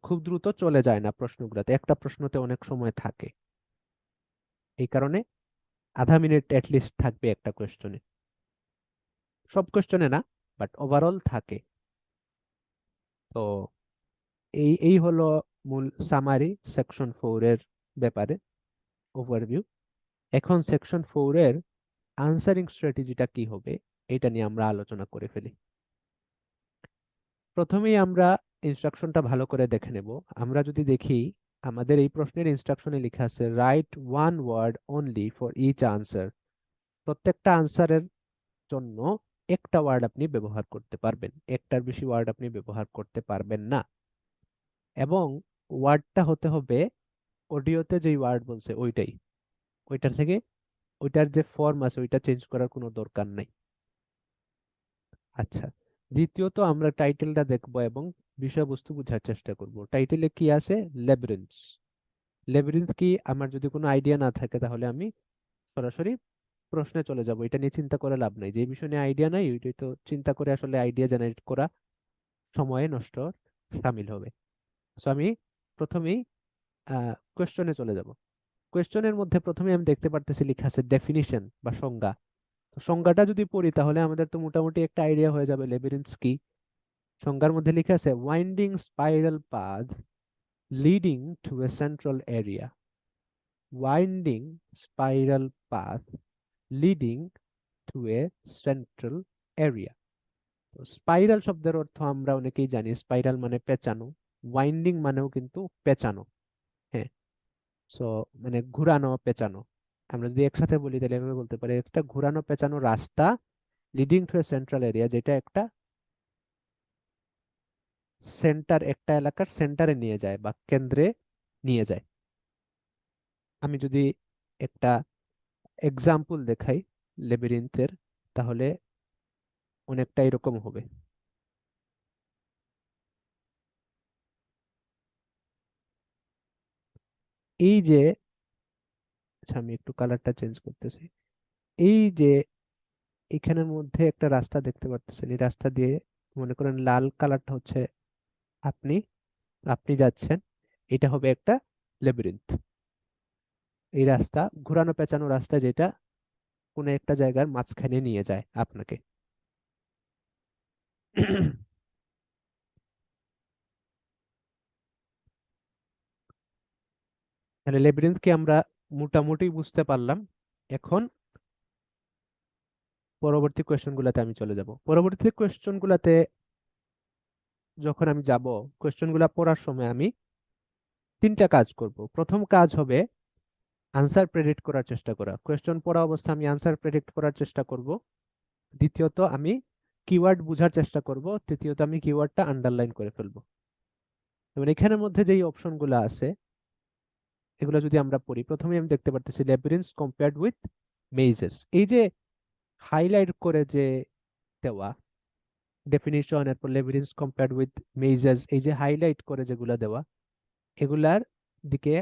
খুব দ্রুত চলে যায় না প্রশ্নগুলাতে, একটা প্রশ্নতে অনেক সময় থাকে। এই কারণে আধা মিনিট লিস্ট থাকবে একটা কোয়েশ্চনে, সব কোয়েশ্চনে না, বাট ওভারঅল থাকে। তো এই হলো মূল সামারি সেকশন 4 এর ব্যাপারে, ওভারভিউ। এখন সেকশন 4 এর আনসারিং স্ট্র্যাটেজিটা কি হবে এটা নিয়ে আমরা আলোচনা করে ফেলি। প্রথমেই আমরা ইনস্ট্রাকশনটা ভালো করে দেখে নেব। আমরা যদি দেখি, আমাদের এই প্রশ্নের ইনস্ট্রাকশনে লেখা আছে write one word only for each answer. প্রত্যেকটা আনসারের জন্য একটা ওয়ার্ড আপনি ব্যবহার করতে পারবেন, একটার বেশি ওয়ার্ড আপনি ব্যবহার করতে পারবেন না। এবং ওয়ার্ডটা হতে হবে অডিওতে যেই ওয়ার্ড বলছে ওইটাই, ওইটার থেকে ওইটার যে ফর্ম আছে ওইটা চেঞ্জ করার কোনো দরকার নাই। আচ্ছা, দ্বিতীয়ত আমরা টাইটেলটা দেখব এবং বিষয়বস্তু বোঝার চেষ্টা করব। টাইটেলে কি আছে? লেবিরিন্থস। লেবিরিন্থ কি আমার যদি কোনো আইডিয়া না থাকে তাহলে আমি সরাসরি প্রশ্নে চলে যাব, এটা নিয়ে চিন্তা করে লাভ নাই। যে বিষয় নিয়ে আইডিয়া নাই ওইটাই তো চিন্তা করে আসলে আইডিয়া জেনারেট করা সময়ে নষ্ট শামিল হবে। সো আমি প্রথমেই কোয়েশ্চনে চলে যাব। কোয়েশ্চনের মধ্যে প্রথমে আমি দেখতে পারতেছি লেখা আছে ডেফিনিশন বা সংজ্ঞা। তো সংজ্ঞাটা যদি পড়ি তাহলে আমাদের তো মোটামুটি একটা আইডিয়া হয়ে যাবে লেবিরিন্থস কি। সংজ্ঞার মধ্যে লেখা আছে winding spiral path leading to a central area. Winding spiral path leading to a central area. Spiral শব্দের অর্থ আমরা অনেকেই জানি, স্পাইরাল মানে পেঁচানো, ওয়াইন্ডিং মানেও কিন্তু পেঁচানো। হ্যাঁ, সো মানে ঘুরানো পেঁচানো। আমরা যদি একসাথে বলি তাহলে এভাবে বলতে পারি একটা ঘুরানো পেঁচানো রাস্তা leading to a central area, যেটা একটা একটা এলাকার সেন্টারে নিয়ে যায় বা কেন্দ্রে নিয়ে যায়। আমি যদি একটা এক্সাম্পল দেখাই লেবিরিন্থের, তাহলে অনেকটা এরকম হবে। এই যে, আচ্ছা আমি একটু কালারটা চেঞ্জ করতেছি। এই যে এখানের মধ্যে একটা রাস্তা দেখতে পারতেছেন, এই রাস্তা দিয়ে মনে করেন লাল কালারটা হচ্ছে আপনি আপনি যাচ্ছেন, এটা হবে একটা লেবিরিন্থ। এই রাস্তা ঘোরানো পেঁচানো রাস্তা, যেটা কোনো একটা জায়গার মাঝখানে নিয়ে যায় আপনাকে। তাহলে লেবিরিন্থ কি আমরা মোটামুটি বুঝতে পারলাম। এখন পরবর্তী কোয়েশ্চন গুলাতে আমি চলে যাব। পরবর্তী কোয়েশ্চন গুলাতে যখন আমি যাব, কোয়েশ্চন গুলা পড়ার সময় আমি তিনটা কাজ করব। প্রথম কাজ হবে আনসার প্রেডিক্ট করার চেষ্টা করা। কোয়েশ্চন পড়া অবস্থা আমি আনসার প্রেডিক্ট করার চেষ্টা করব। দ্বিতীয়ত আমি কিওয়ার্ড বোঝার চেষ্টা করব। তৃতীয়ত আমি কিওয়ার্ডটা আন্ডারলাইন করে ফেলবো। এবার এখানের মধ্যে যেই অপশনগুলো আছে এগুলো যদি আমরা পড়ি, প্রথমে আমি দেখতে পারতেছি ল্যাবিরিন্থস কম্পেয়ার্ড উইথ মেজেস। এই যে হাইলাইট করে যে দেওয়া ডেফিনিশন, এরপর ল্যাবিরিন্থস কম্পেয়ার্ড উইথ মেজেস, এই যে হাইলাইট করে যেগুলা দেওয়া, এগুলার দিকে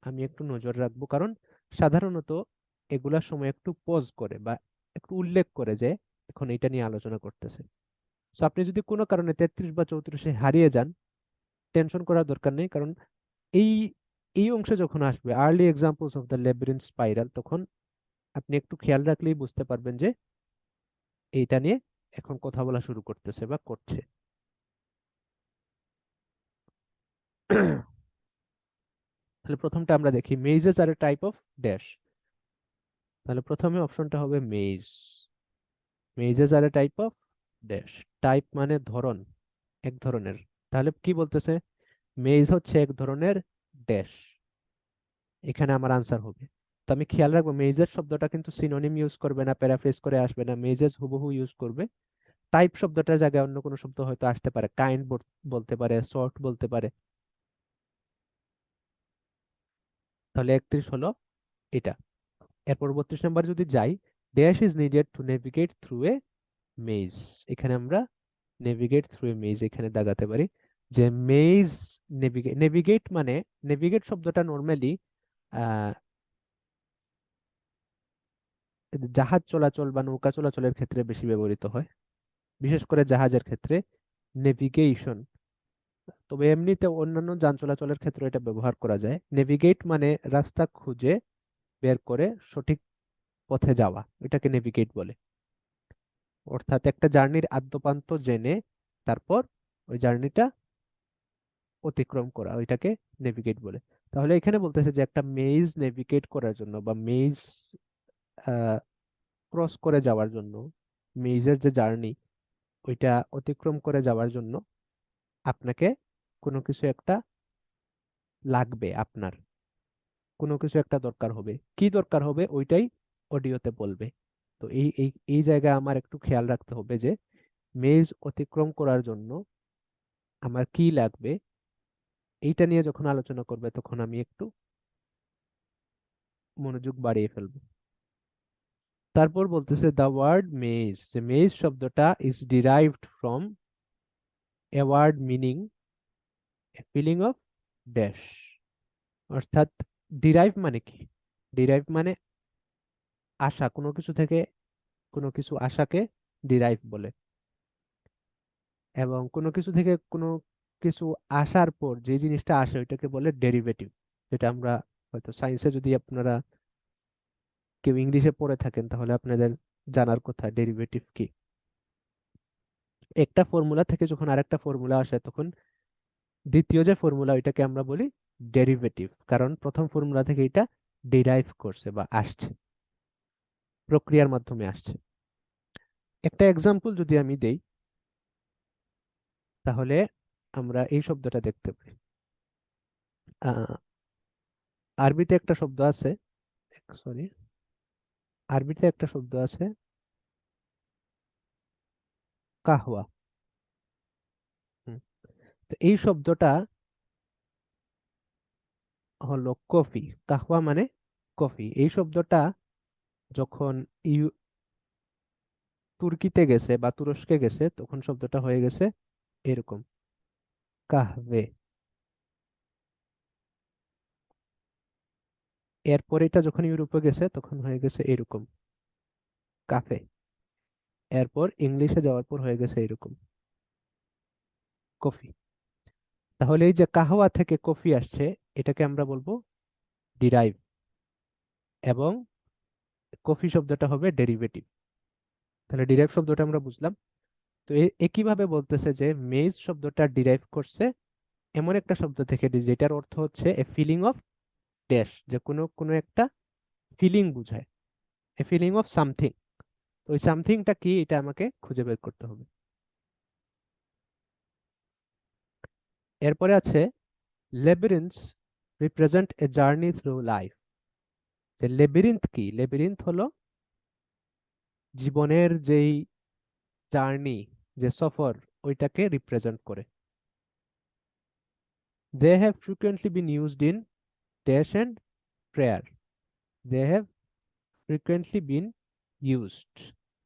আমি একটু নজর রাখবো। কারণ সাধারণত এগুলার সময় একটু পজ করে বা একটু উল্লেখ করে যে এখন এটা নিয়ে আলোচনা করতেছে। তো আপনি যদি কোনো কারণে 33 বা 34-এ হারিয়ে যান, টেনশন করার দরকার নেই। কারণ এই এই অংশে যখন আসবে early examples of the labyrinth spiral, তখন আপনি একটু খেয়াল রাখলেই বুঝতে পারবেন যে এইটা নিয়ে এখন কথা বলা শুরু করতেছে বা করছে। তাহলে প্রথমটা আমরা দেখি, মেজেস আর এ টাইপ অফ ড্যাশ। তাহলে প্রথমে অপশনটা হবে মেজ। মেজেস আর এ টাইপ অফ ড্যাশ। টাইপ মানে ধরন, এক ধরনের। তাহলে কি বলতেছে? মেজ হচ্ছে এক ধরনের ড্যাশ। এখানে আমার আনসার হবে। তো আমি খেয়াল রাখবো মেজের শব্দটা কিন্তু সিনোনিম ইউজ করবে না, প্যারাফ্রেজ করে আসবে না, মেজেস হুবহু ইউজ করবে। টাইপ শব্দটার জায়গায় অন্য কোনো শব্দ হয়তো আসতে পারে, কাইন্ড বলতে পারে, সর্ট বলতে পারে। তাহলে 31 হলো এটা। এরপর 32 নাম্বার যদি যাই, dash is needed to navigate through a maze. এখানে আমরা নেভিগেট থ্রু এ মেজ এখানে দাগাতে পারি যে মেজ নেভিগেট মানে, নেভিগেট শব্দটা নর্মালি জাহাজ চলাচল বা নৌকা চলাচলের ক্ষেত্রে বেশি ব্যবহৃত হয়, বিশেষ করে জাহাজের ক্ষেত্রে নেভিগেশন। তবে এমনিতে অন্যান্য যান চলাচলের ক্ষেত্রে এটা ব্যবহার করা যায়। নেভিগেট মানে রাস্তা খুঁজে বের করে সঠিক পথে যাওয়া, এটাকে নেভিগেট বলে। অর্থাৎ একটা জার্নির আদ্যপান্ত জেনে তারপর ওই জার্নিটা অতিক্রম করা, ওইটাকে নেভিগেট বলে। তাহলে এখানে বলতেছে যে একটা মেজ নেভিগেট করার জন্য বা মেজ ক্রস করে যাওয়ার জন্য, মেজের যে জার্নি ওইটা অতিক্রম করে যাওয়ার জন্য আপনাকে কোনো কিছু একটা লাগবে, আপনার কোনো কিছু একটা দরকার হবে। কি দরকার হবে ওইটাই অডিওতে বলবে। তো এই এই এই জায়গায় আমার একটু খেয়াল রাখতে হবে যে মেজ অতিক্রম করার জন্য আমার কি লাগবে, এইটা নিয়ে যখন আলোচনা করবে তখন আমি একটু মনোযোগ বাড়িয়ে ফেলবো। তারপর বলতেছে দ্য ওয়ার্ড মেজ, যে মেজ শব্দটা is derived from a word meaning a feeling of dash. অর্থাৎ ডিরাইভ মানে কি? ডিরাইভ মানে আশা, কোনো কিছু থেকে কোনো কিছু আশাকে ডিরাইভ বলে। এবং কোনো কিছু থেকে কোনো কিছু আসার পর যে জিনিসটা আসে ওইটাকে বলে ডেরিভেটিভ। যেটা আমরা হয়তো সায়েন্সে, যদি আপনারা কেউ ইংলিশে পড়ে থাকেন তাহলে আপনাদের জানার কথা ডেরিভেটিভ কি। একটা ফর্মুলা থেকে যখন আরেকটা ফর্মুলা আসে তখন দ্বিতীয় যে ফর্মুলা ওইটাকে আমরা বলি ডেরিভেটিভ, কারণ প্রথম ফর্মুলা থেকে এটা ডিরাইভ করছে বা আসছে, প্রক্রিয়ার মাধ্যমে আসছে। একটা এক্সাম্পল যদি আমি দেই তাহলে আমরা এই শব্দটা দেখতে পাই। আরবিতে একটা শব্দ আছে, সরি, আরবিতে একটা শব্দ আছে কাহওয়া। হুম, তো এই শব্দটা হলো কফি। কাহওয়া মানে কফি। এই শব্দটা যখন তুর্কিতে গেছে বা তুরস্কে গেছে তখন শব্দটা হয়ে গেছে এরকম, কাহভে। এরপর এটা যখন ইউরোপে গেছে তখন হয়ে গেছে এরকম, কাফে। এরপর ইংলিশে যাওয়ার পর হয়ে গেছে এরকম, কফি। তাহলে এই যে কাহওয়া থেকে কফি আসছে এটাকে আমরা বলবো ডিরাইভ, এবং কফি শব্দটা হবে ডেরিভেটিভ। তাহলে ডিরাইভ শব্দটা আমরা বুঝলাম। তো একইভাবে বলতেছে যে মেজ শব্দটা ডিরাইভ করছে এমন একটা শব্দ থেকে যেটার অর্থ হচ্ছে এ ফিলিং অফ ড্যাশ, যে কোনো কোনো একটা ফিলিং বুঝায়, এ ফিলিং অফ সামথিং। তো ওই সামথিংটা কি এটা আমাকে খুঁজে বের করতে হবে। এরপরে আছে labyrinths represent a journey through life. যে লেবিরিন্থ কি? লেবিরিন্থ হলো জীবনের যেই জার্নি, যে সফর, ওইটাকে রিপ্রেজেন্ট করে। They have frequently been used in dash and prayer. They have frequently been used,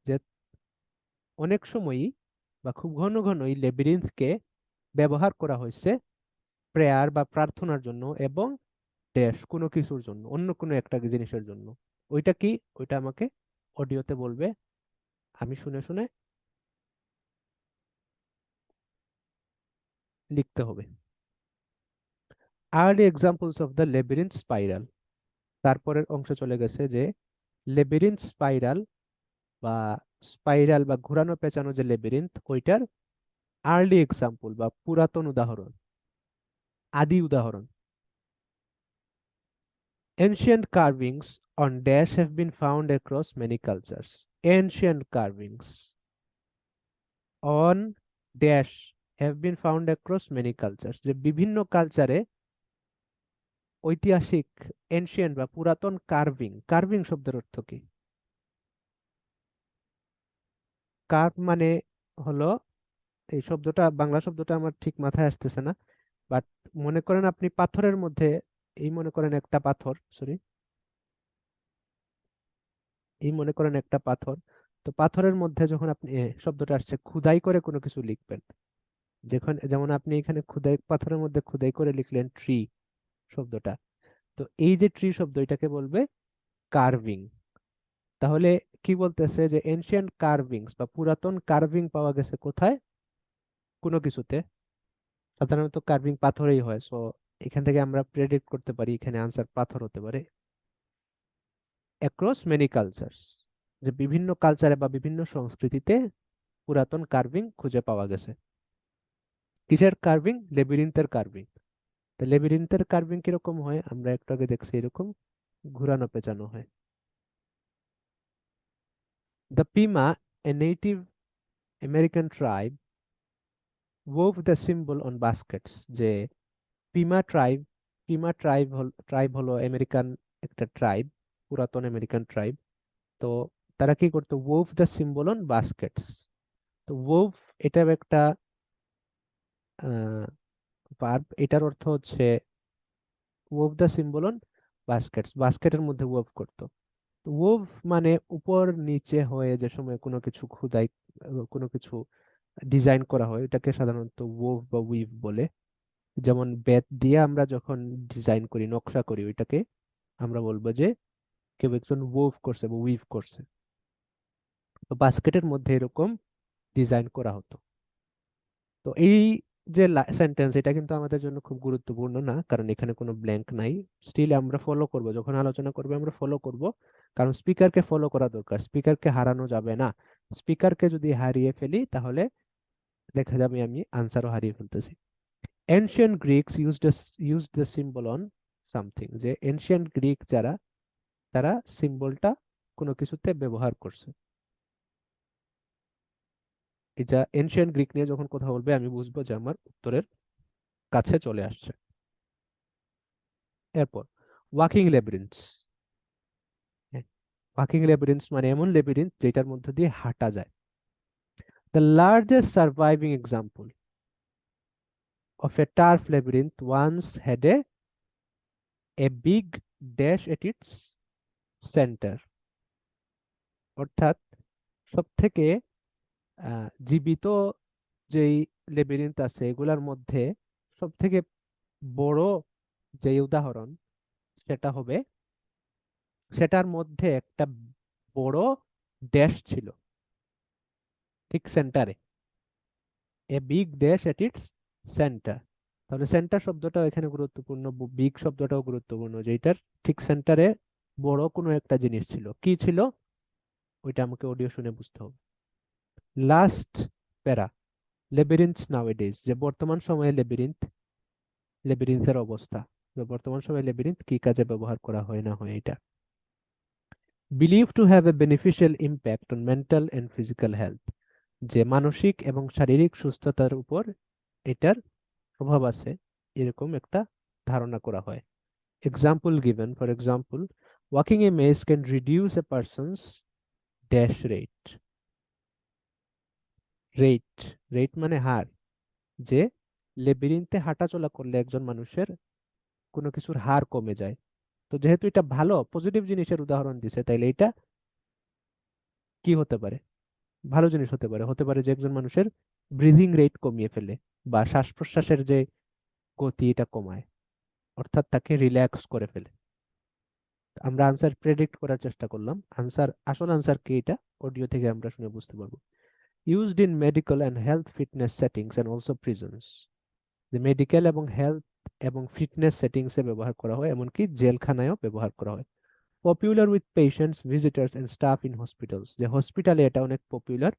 যে অনেক সময়ই বা খুব ঘন ঘনই লেবিরিন্থকে ব্যবহার করা হয়েছে প্রেয়ার বা প্রার্থনার জন্য, এবং ড্যাশ কোনো কিছুর জন্য, অন্য কোনো একটা জিনিসের জন্য। ওইটা কি? ওইটা আমাকে অডিওতে বলবে, আমি শুনে শুনে লিখতে হবে। Early examples of the labyrinth spiral. তারপরের অংশ চলে গেছে যে লেবিরিন্থ স্পাইরাল বা স্পাইরাল বা ঘোরানো পেঁচানো যে লেবিরিন্থ, ওইটার আর্লি এক্সাম্পল বা পুরাতন উদাহরণ, আদি উদাহরণ। Ancient carvings on dash have been found across many cultures. Ancient carvings on dash have been found across many cultures, যে বিভিন্ন কালচারে ঐতিহাসিক এনশিয়েন্ট বা পুরাতন কার্ভিং। কার্ভিং শব্দের অর্থ কি? কার্ভ মানে হলো, এই শব্দটা বাংলা শব্দটা আমার ঠিক মাথায় আসতেছে না, বাট মনে করেন আপনি পাথরের মধ্যে, এই মনে করেন একটা পাথর, সরি, এই মনে করেন একটা পাথর। তো পাথরের মধ্যে যখন আপনি শব্দটা আসছে খুদাই করে কোনো কিছু লিখবেন, যেমন আপনি এখানে খুদাই, পাথরের মধ্যে খুদাই করে লিখলেন ট্রি শব্দটা। তো এই যে ট্রি শব্দ, এটাকে বলবে কার্ভিং। তাহলে কি বলতেছে যে এনশিয়েন্ট কার্ভিংস বা পুরাতন কার্ভিং পাওয়া গেছে কোথায়? কোনো কিছুতে। সাধারণত কার্ভিং পাথরেই হয়, সো এখান থেকে আমরা প্রেডিক্ট করতে পারি এখানে আনসার পাথর হতে পারে। অ্যাক্রস মেনি কালচারস, যে বিভিন্ন কালচারে বা বিভিন্ন সংস্কৃতিতে পুরাতন কার্ভিং খুঁজে পাওয়া গেছে। কিসের কার্ভিং? লেবিরিন্থের কার্ভিং। তো লেবিরিন্থের কার্ভিং কিরকম হয়? আমরা একটু আগে দেখছি, এরকম ঘুরানো পেঁচানো হয়। The Pima, a native American tribe, wove the symbol on baskets, যে পিমা ট্রাইব, ট্রাইব হলো আমেরিকান একটা ট্রাইব, পুরাতন আমেরিকান ট্রাইব। তো তারা কি করতো? wove the symbol on baskets। তো wove এটা একটা ভার্ব, এটার অর্থ হচ্ছে wove the symbol on baskets, বাস্কেটের মধ্যে wove করতো। তো wove মানে উপর নিচে হয়ে যে সময় কোনো কিছু খোদাই, কোনো কিছু ডিজাইন করা হয়, এটাকে সাধারণত wove বা উইভ বলে। যেমন বেত দিয়ে আমরা যখন ডিজাইন করি, নকশা করি, ওইটাকে আমরা বলবো যে কেউ একজন ওভ করছে বা উইভ করছে। তো বাস্কেটের মধ্যে এরকম ডিজাইন করা হতো। তো এই যে সেন্টেন্স, এটা কিন্তু আমাদের জন্য খুব গুরুত্বপূর্ণ না, কারণ এখানে কোনো ব্ল্যাঙ্ক নাই। স্টিল আমরা ফলো করব, যখন আলোচনা করবে আমরা ফলো করব, কারণ স্পিকারকে ফলো করা দরকার, স্পিকারকে হারানো যাবে না। স্পিকারকে যদি হারিয়ে ফেলি তাহলে দেখা যাবে আমি আনসারও হারিয়ে ফেলতেছি। Ancient Greeks used the symbol on something, যে এনশিয়েন্ট গ্রিক যারা, তারা সিম্বলটা কোনো কিছুতে ব্যবহার করছে। এটা এনশিয়েন্ট গ্রিক নিয়ে যখন কথা বলবে আমি বুঝবো যে আমার উত্তরের কাছে চলে আসছে। এরপর ওয়াকিং লেবিরিন্থস। ওয়াকিং লেবিরিন্থস মানে এমন লেবিরিন্থ যেটার মধ্যে দিয়ে হাঁটা যায়। The largest surviving example of a turf labyrinth once had a big dash at its centre. অর্থাৎ সব থেকে জীবিত যেই লেবিরিন্থ আছে এগুলার মধ্যে সব থেকে বড় যে উদাহরণ, সেটা হবে, সেটার মধ্যে একটা বড় ড্যাশ ছিল ঠিক সেন্টারে, এ big dash at its centre. তাহলে সেন্টার শব্দটাও এখানে গুরুত্বপূর্ণ, বিগ শব্দটাও গুরুত্বপূর্ণ, যে এটার ঠিক সেন্টারে বড় কোনো একটা জিনিস ছিল। কি ছিল ওইটা আমাকে অডিও শুনে বুঝতে হবে। লাস্ট প্যারা, লেবিরিন্থস নাওএডেজ, যে বর্তমান সময়ে লেবিরিন্থের অবস্থা, যে বর্তমান সময়ে লেবিরিন্থ কি কাজে ব্যবহার করা হয় না হয় এটা। Believe to have a beneficial impact on mental and physical health, যে মানসিক এবং শারীরিক সুস্থতার উপর এটার প্রভাব আছে, এরকম একটা ধারণা করা হয়। Example given, for example, walking A maize can reduce A persons dash rate. Rate, rate মানে হার, যে লেবিরিন্থে হাঁটাচলা করলে একজন মানুষের কোনো কিছুর হার কমে যায়। তো যেহেতু এটা ভালো পজিটিভ জিনিসের উদাহরণ দিছে, তাইলে এটা কি হতে পারে? ভালো জিনিস হতে পারে, হতে পারে যে একজন মানুষের ব্রিদিং রেট কমিয়ে ফেলে, বা শ্বাস প্রশ্বাসের যে গতি এটা কমায়, অর্থাৎ তাকে রিল্যাক্স করে ফেলে। আমরা আনসার প্রেডিক্ট করার চেষ্টা করলাম, আসল আনসার কি এটা অডিও থেকে আমরা শুনে বুঝতে পারবো। Used in medical and health fitness settings and also prisons, যে মেডিকেল এবং হেলথ এবং ফিটনেস সেটিংসে ব্যবহার করা হয়, এমনকি জেলখানায়ও ব্যবহার করা হয়। Popular with patients, visitors and staff in hospitals, যে হসপিটালে এটা অনেক পপুলার।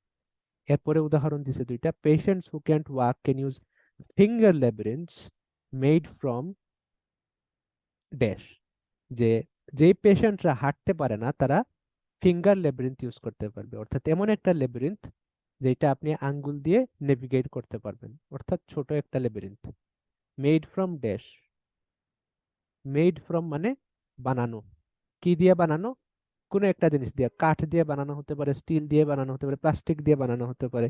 এরপরে উদাহরণ দিছে দুইটা, patients who can't walk can use finger labyrinths made from dash, যে যেই পেশেন্টরা হাঁটতে পারে না তারা ফিঙ্গার ল্যাবিরিন্থ ইউজ করতে পারবে, অর্থাৎ এমন একটা ল্যাবিরিন্থ যেটা আপনি আঙ্গুল দিয়ে নেভিগেট করতে পারবেন, অর্থাৎ ছোট একটা labyrinth. Made from dash, made from মানে বানানো, কি দিয়ে বানানো? কোনো একটা জিনিস দিয়ে, কাঠ দিয়ে বানানো হতে পারে, স্টিল দিয়ে বানানো হতে পারে, প্লাস্টিক দিয়ে বানানো হতে পারে,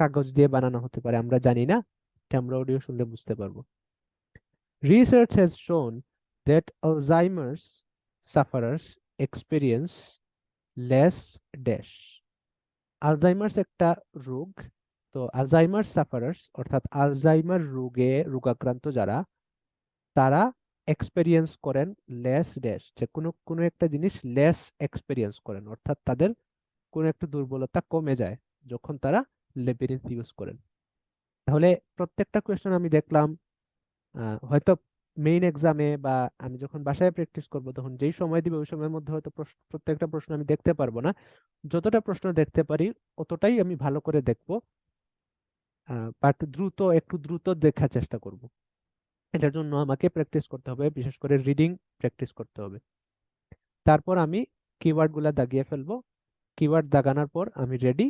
কাগজ দিয়ে বানানো হতে পারে, আমরা জানি না, এটা আমরা অডিও শুনলে বুঝতে পারবো। Research has shown that Alzheimer's sufferers experience less dash. Alzheimer's একটা রোগ, তো আলজাইমার সাফারার্স অর্থাৎ আলজাইমার রোগে রোগাক্রান্ত যারা, তারা এক্সপেরিয়েন্স করেন লেস ড্যাশ, যে কোনো কোনো একটা জিনিস লেস এক্সপেরিয়েন্স করেন, অর্থাৎ তাদের কোনো একটা দুর্বলতা কমে যায় যখন তারা লেবিরিন্থ ইউজ করেন। তাহলে প্রত্যেকটা কোয়েশ্চেন আমি দেখলাম হয়তো মেইন এক্সামে বা আমি যখন বাসায় প্র্যাকটিস করব তখন যেই সময় দিবে ওই সময়ের মধ্যে হয়তো প্রত্যেকটা প্রশ্ন আমি দেখতে পারবো না, যতটা প্রশ্ন দেখতে পারি অতটাই আমি ভালো করে দেখবো, বাট একটু দ্রুত দেখার চেষ্টা করব। এটার জন্য আমাকে প্র্যাকটিস করতে হবে, বিশেষ করে রিডিং প্র্যাকটিস করতে হবে। তারপর আমি কিওয়ার্ড গুলা দাগিয়ে ফেলবো, কিওয়ার্ড দাগানোর পর আমি রেডি,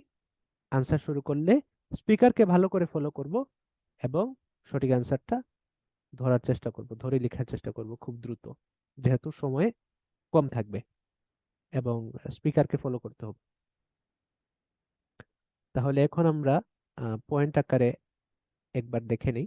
আনসার শুরু করলে স্পিকারকে ভালো করে ফলো করব এবং সঠিক আনসারটা ধরার চেষ্টা করব, ধরে লেখার চেষ্টা করব খুব দ্রুত, যেহেতু সময় কম থাকবে এবং স্পিকারকে ফলো করতে হবে। তাহলে এখন আমরা পয়েন্ট আকারে একবার দেখে নিই।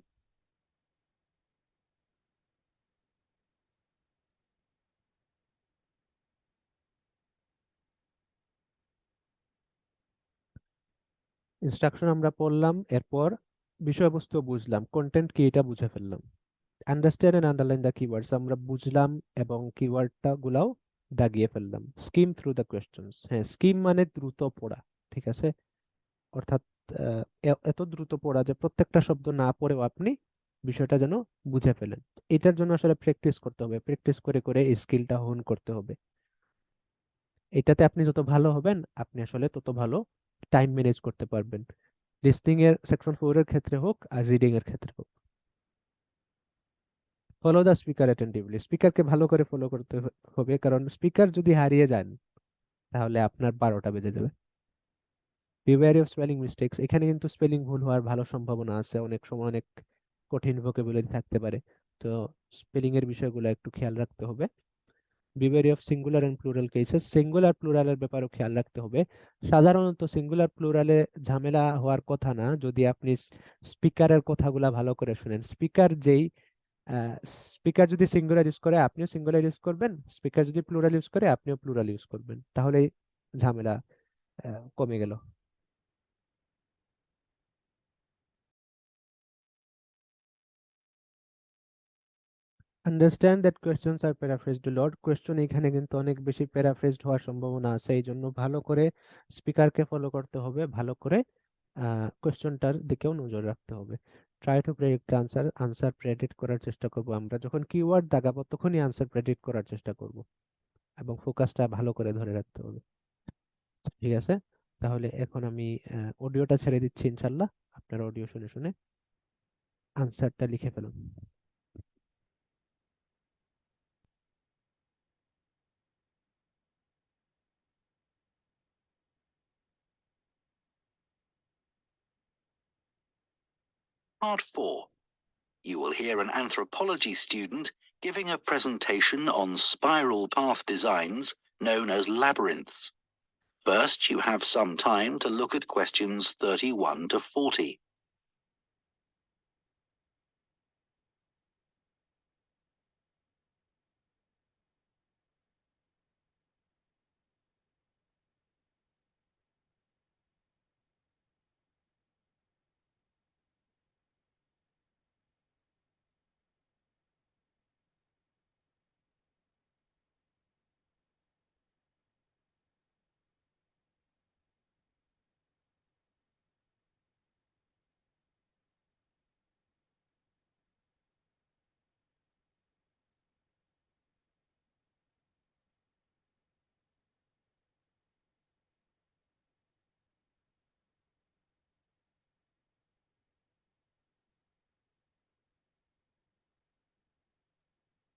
ইনস্ট্রাকশন আমরা পড়লাম, এরপর বিষয়বস্তু বুঝলাম, কন্টেন্ট কি এটা বুঝে ফেললাম। Understand and underline the keywords আমরা বুঝলাম এবং কিওয়ার্ডটা গুলাও দাগিয়ে ফেললাম। স্কিম থ্রু দ্য কোয়েশ্চেন্স, হ্যাঁ স্কিম মানে দ্রুত পড়া, ঠিক আছে, অর্থাৎ এত দ্রুত পড়া যে প্রত্যেকটা শব্দ না পড়েও আপনি বিষয়টা যেন বুঝে ফেলেন। এটার জন্য আসলে প্র্যাকটিস করতে হবে, প্র্যাকটিস করে করে এই স্কিলটা হোন করতে হবে। এটাতে আপনি যত ভালো হবেন আপনি আসলে তত ভালো টাইম ম্যানেজ করতে পারবেন, লিসনিং এর সেকশন 4 এর ক্ষেত্রে হোক আর রিডিং এর ক্ষেত্রে হোক। ফলো দ্য স্পিকার অ্যাটেন্টিভলি, স্পিকারকে ভালো করে ফলো করতে হবে, কারণ স্পিকার যদি হারিয়ে যান তাহলে আপনার 12টা বেজে যাবে। বিওয়্যার অফ স্পেলিং মিস্টেকস, এখানে কিন্তু স্পেলিং ভুল হওয়ার ভালো সম্ভাবনা আছে, অনেক সময় অনেক কঠিন ভোকাবুলারি থাকতে পারে, তো স্পেলিং এর বিষয়গুলো একটু খেয়াল রাখতে হবে। Beware of singular and plural cases, singular প্লুরালের ব্যাপারেও খেয়াল রাখতে হবে। সাধারণত সিঙ্গুলার প্লুরালে ঝামেলা হওয়ার কথা না যদি আপনি স্পিকারের কথাগুলা ভালো করে শুনেন। স্পিকার যদি সিঙ্গুলার ইউজ করে আপনিও সিঙ্গুলার ইউজ করবেন, স্পিকার যদি প্লুরাল ইউজ করে আপনিও প্লুরাল ইউজ করবেন, তাহলে ঝামেলা কমে গেল। Understand that questions are paraphrased lot, question এখানে কিন্তু অনেক বেশি প্যারাফ্রেজড হওয়ার সম্ভাবনা আছে, এই জন্য ভালো করে স্পিকারকে ফলো করতে হবে, ভালো করে কোয়েশ্চেনটার দিকেও নজর রাখতে হবে। Try to predict the answer, answer predict করার চেষ্টা করব, আমরা যখন কিওয়ার্ড দাগাবো তখনই আনসার প্রেডিক্ট করার চেষ্টা করব এবং ফোকাসটা ভালো করে ধরে রাখতে হবে। ঠিক আছে, তাহলে এখন আমি অডিওটা ছেড়ে দিচ্ছি, ইনশাল্লাহ আপনারা অডিও শুনে শুনে আনসারটা লিখে ফেলুন। Part 4. You will hear an anthropology student giving a presentation on spiral path designs known as labyrinths. First, you have some time to look at questions 31 to 40.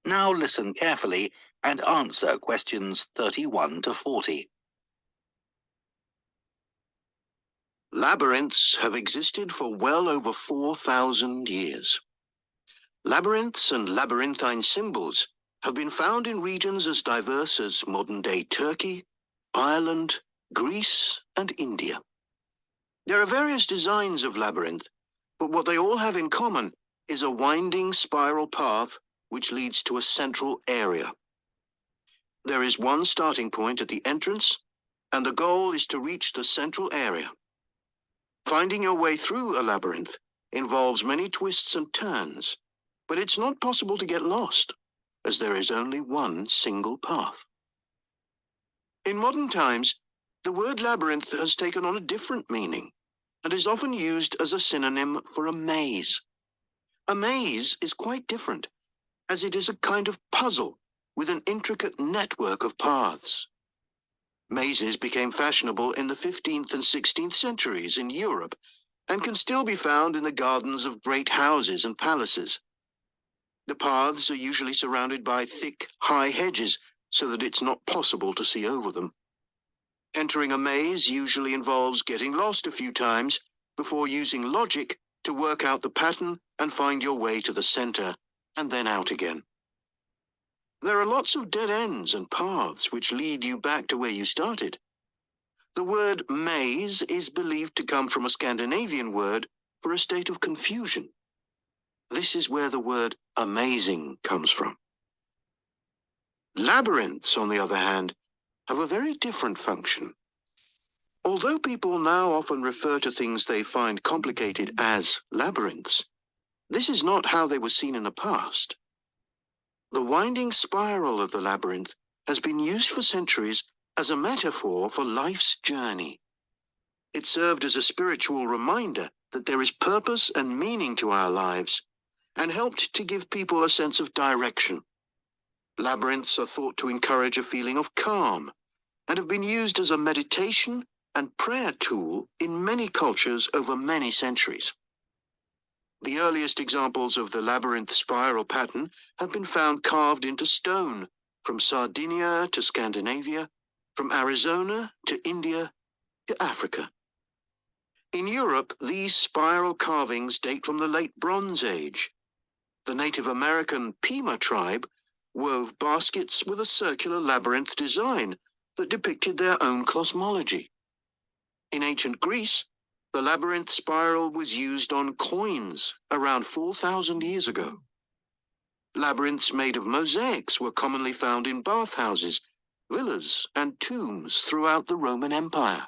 Now listen carefully and answer questions 31 to 40. Labyrinths have existed for well over 4,000 years. Labyrinths and labyrinthine symbols have been found in regions as diverse as modern-day Turkey, Ireland, Greece, and India. There are various designs of labyrinth, but what they all have in common is a winding spiral path which leads to a central area. There is one starting point at the entrance, and the goal is to reach the central area. Finding your way through a labyrinth involves many twists and turns, but it's not possible to get lost, as there is only one single path. In modern times, the word labyrinth has taken on a different meaning and is often used as a synonym for a maze. A maze is quite different, as it is a kind of puzzle with an intricate network of paths. Mazes became fashionable in the 15th and 16th centuries in Europe and can still be found in the gardens of great houses and palaces. The paths are usually surrounded by thick, high hedges so that it's not possible to see over them. Entering a maze usually involves getting lost a few times before using logic to work out the pattern and find your way to the center and then out again. There are lots of dead ends and paths which lead you back to where you started. The word maze is believed to come from a Scandinavian word for a state of confusion. This is where the word amazing comes from. Labyrinths, on the other hand, have a very different function. Although people now often refer to things they find complicated as labyrinths, this is not how they were seen in the past. The winding spiral of the labyrinth has been used for centuries as a metaphor for life's journey. It served as a spiritual reminder that there is purpose and meaning to our lives, and helped to give people a sense of direction. Labyrinths are thought to encourage a feeling of calm, and have been used as a meditation and prayer tool in many cultures over many centuries. The earliest examples of the labyrinth spiral pattern have been found carved into stone, from Sardinia to Scandinavia, from Arizona to India to Africa. In Europe, these spiral carvings date from the late Bronze Age. The Native American Pima tribe wove baskets with a circular labyrinth design that depicted their own cosmology. In ancient Greece, the labyrinth spiral was used on coins around 4,000 years ago. Labyrinths made of mosaics were commonly found in bathhouses, villas, and tombs throughout the Roman Empire.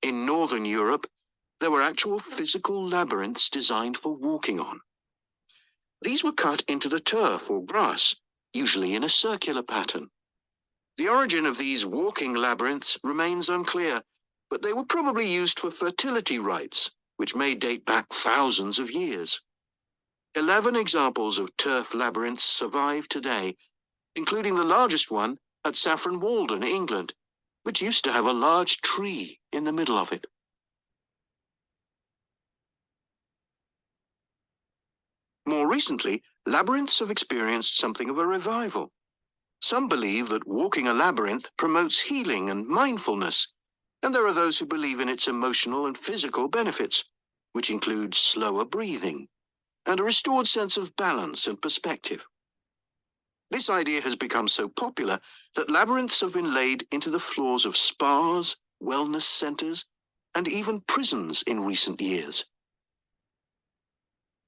In Northern Europe, there were actual physical labyrinths designed for walking on. These were cut into the turf or grass, usually in a circular pattern. The origin of these walking labyrinths remains unclear, but they were probably used for fertility rites, which may date back thousands of years. 11 examples of turf labyrinths survive today, including the largest one at Saffron Walden, England, which used to have a large tree in the middle of it. More recently, labyrinths have experienced something of a revival. Some believe that walking a labyrinth promotes healing and mindfulness, and there are those who believe in its emotional and physical benefits, which include slower breathing and a restored sense of balance and perspective. This idea has become so popular that labyrinths have been laid into the floors of spas, wellness centers, and even prisons in recent years.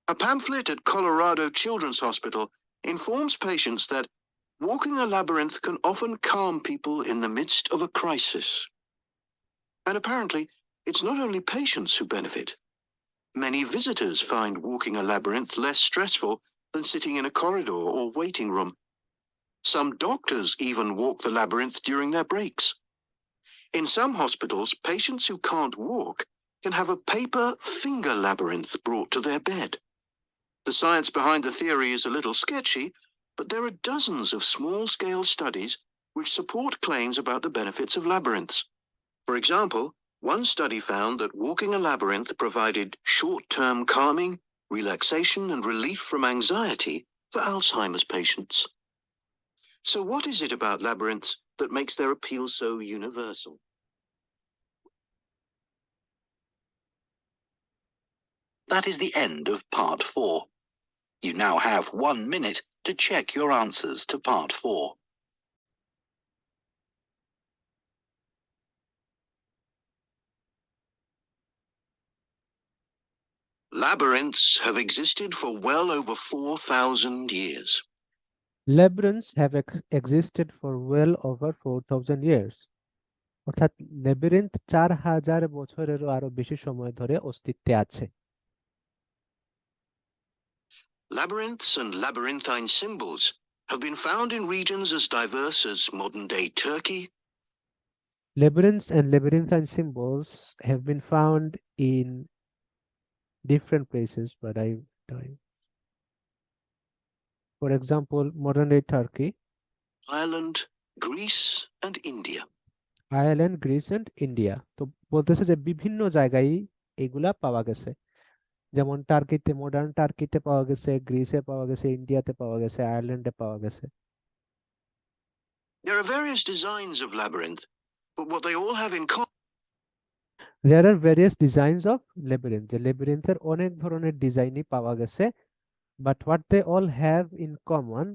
A pamphlet at Colorado Children's Hospital informs patients that walking a labyrinth can often calm people in the midst of a crisis. And apparently, it's not only patients who benefit. Many visitors find walking a labyrinth less stressful than sitting in a corridor or waiting room. Some doctors even walk the labyrinth during their breaks. In some hospitals, patients who can't walk can have a paper finger labyrinth brought to their bed. The science behind the theory is a little sketchy, but there are dozens of small-scale studies which support claims about the benefits of labyrinths. For example, one study found that walking a labyrinth provided short-term calming, relaxation, and relief from anxiety for Alzheimer's patients. So what is it about labyrinths that makes their appeal so universal? That is the end of part 4. You now have 1 minute to check your answers to part 4. Labyrinths have existed for well over 4,000 years. Labyrinths have existed for well over 4,000 years. অর্থাৎ লেবিরিন্থ 4,000 বছরেরও আরো বেশি সময় ধরে অস্তিত্বে আছে। Labyrinths and labyrinthine symbols have been found in regions as diverse as modern-day Turkey, Labyrinths and labyrinthine symbols have been found in different places, but for example, modern-day Turkey, Ireland, Greece, and India. Ireland, Greece and India. তো বলতেছে যে বিভিন্ন জায়গায় এগুলা পাওয়া গেছে, যেমন টার্কিতে, modern টার্কিতে পাওয়া গেছে, গ্রিসে পাওয়া গেছে, ইন্ডিয়াতে পাওয়া গেছে, আয়ারল্যান্ডে পাওয়া গেছে। There are various designs of labyrinth, but what they all have in common There are various designs of labyrinth, যে লেবিরিন্থের অনেক ধরনের ডিজাইনই পাওয়া গেছে, but what they all have in common,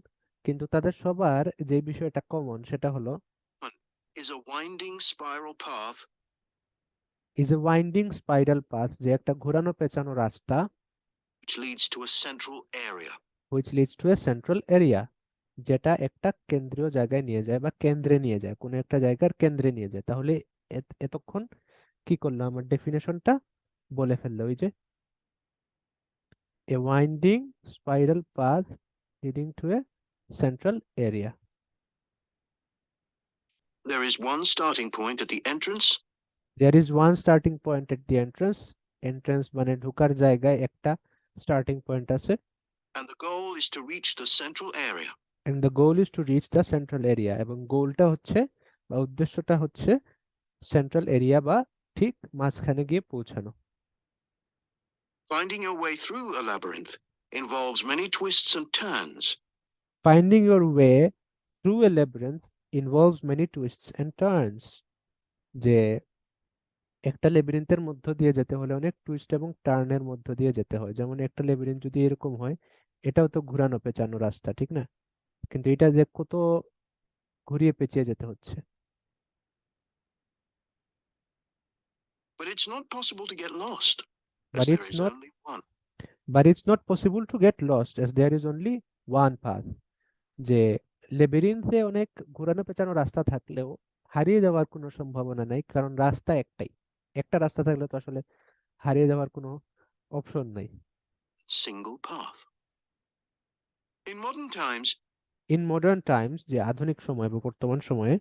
কিন্তু তাদের সবার যে বিষয়টা কমন সেটা হলো is a winding spiral path is a winding spiral path, যে একটা ঘোরানো পেঁচানো রাস্তা, which leads to a central area. which leads to a central area, যেটা একটা কেন্দ্রীয় জায়গায় নিয়ে যায় বা কেন্দ্রে নিয়ে যায়, কোনো একটা জায়গার কেন্দ্রে নিয়ে যায়। তাহলে এতক্ষণ কি করলো, আমার ডেফিনেশনটা বলে ফেললো, ওই যে a winding spiral path leading to a central area. There is one starting point at the entrance, There is one starting point at the entrance. Entrance মানে ঢোকার জায়গায় একটা starting point আছে, and the goal is to reach the central area. and the goal is to reach the central area, এবং গোলটা হচ্ছে বা উদ্দেশ্যটা হচ্ছে সেন্ট্রাল এরিয়া বা ঠিক মাঝখানে গিয়ে পৌঁছানো। Finding your way through a labyrinth involves many twists and turns. Finding your way through a labyrinth involves many twists and turns, যে একটা লেবিরিন্থের মধ্য দিয়ে যেতে হলে অনেক টুইস্ট এবং টার্নের মধ্য দিয়ে যেতে হয়। যেমন একটা লেবিরিন্থ যদি এরকম হয়, এটাও তো ঘুরানো পেঁচানো রাস্তা, ঠিক না? কিন্তু এটা যে কত ঘুরিয়ে পেঁচিয়ে যেতে হচ্ছে। But it's not possible to get lost, as But there it's is not only one. but it's not possible to get lost as there is only one path, যে লেবিরিন্থে অনেক ঘোরানো পেঁচানো রাস্তা থাকলেও হারিয়ে যাওয়ার কোনো সম্ভাবনা নাই, কারণ রাস্তা একটাই। একটা রাস্তা থাকলে তো আসলে হারিয়ে যাওয়ার কোনো অপশন নাই। Single path. In modern times, In modern times, যে আধুনিক সময় বা বর্তমান সময়ে,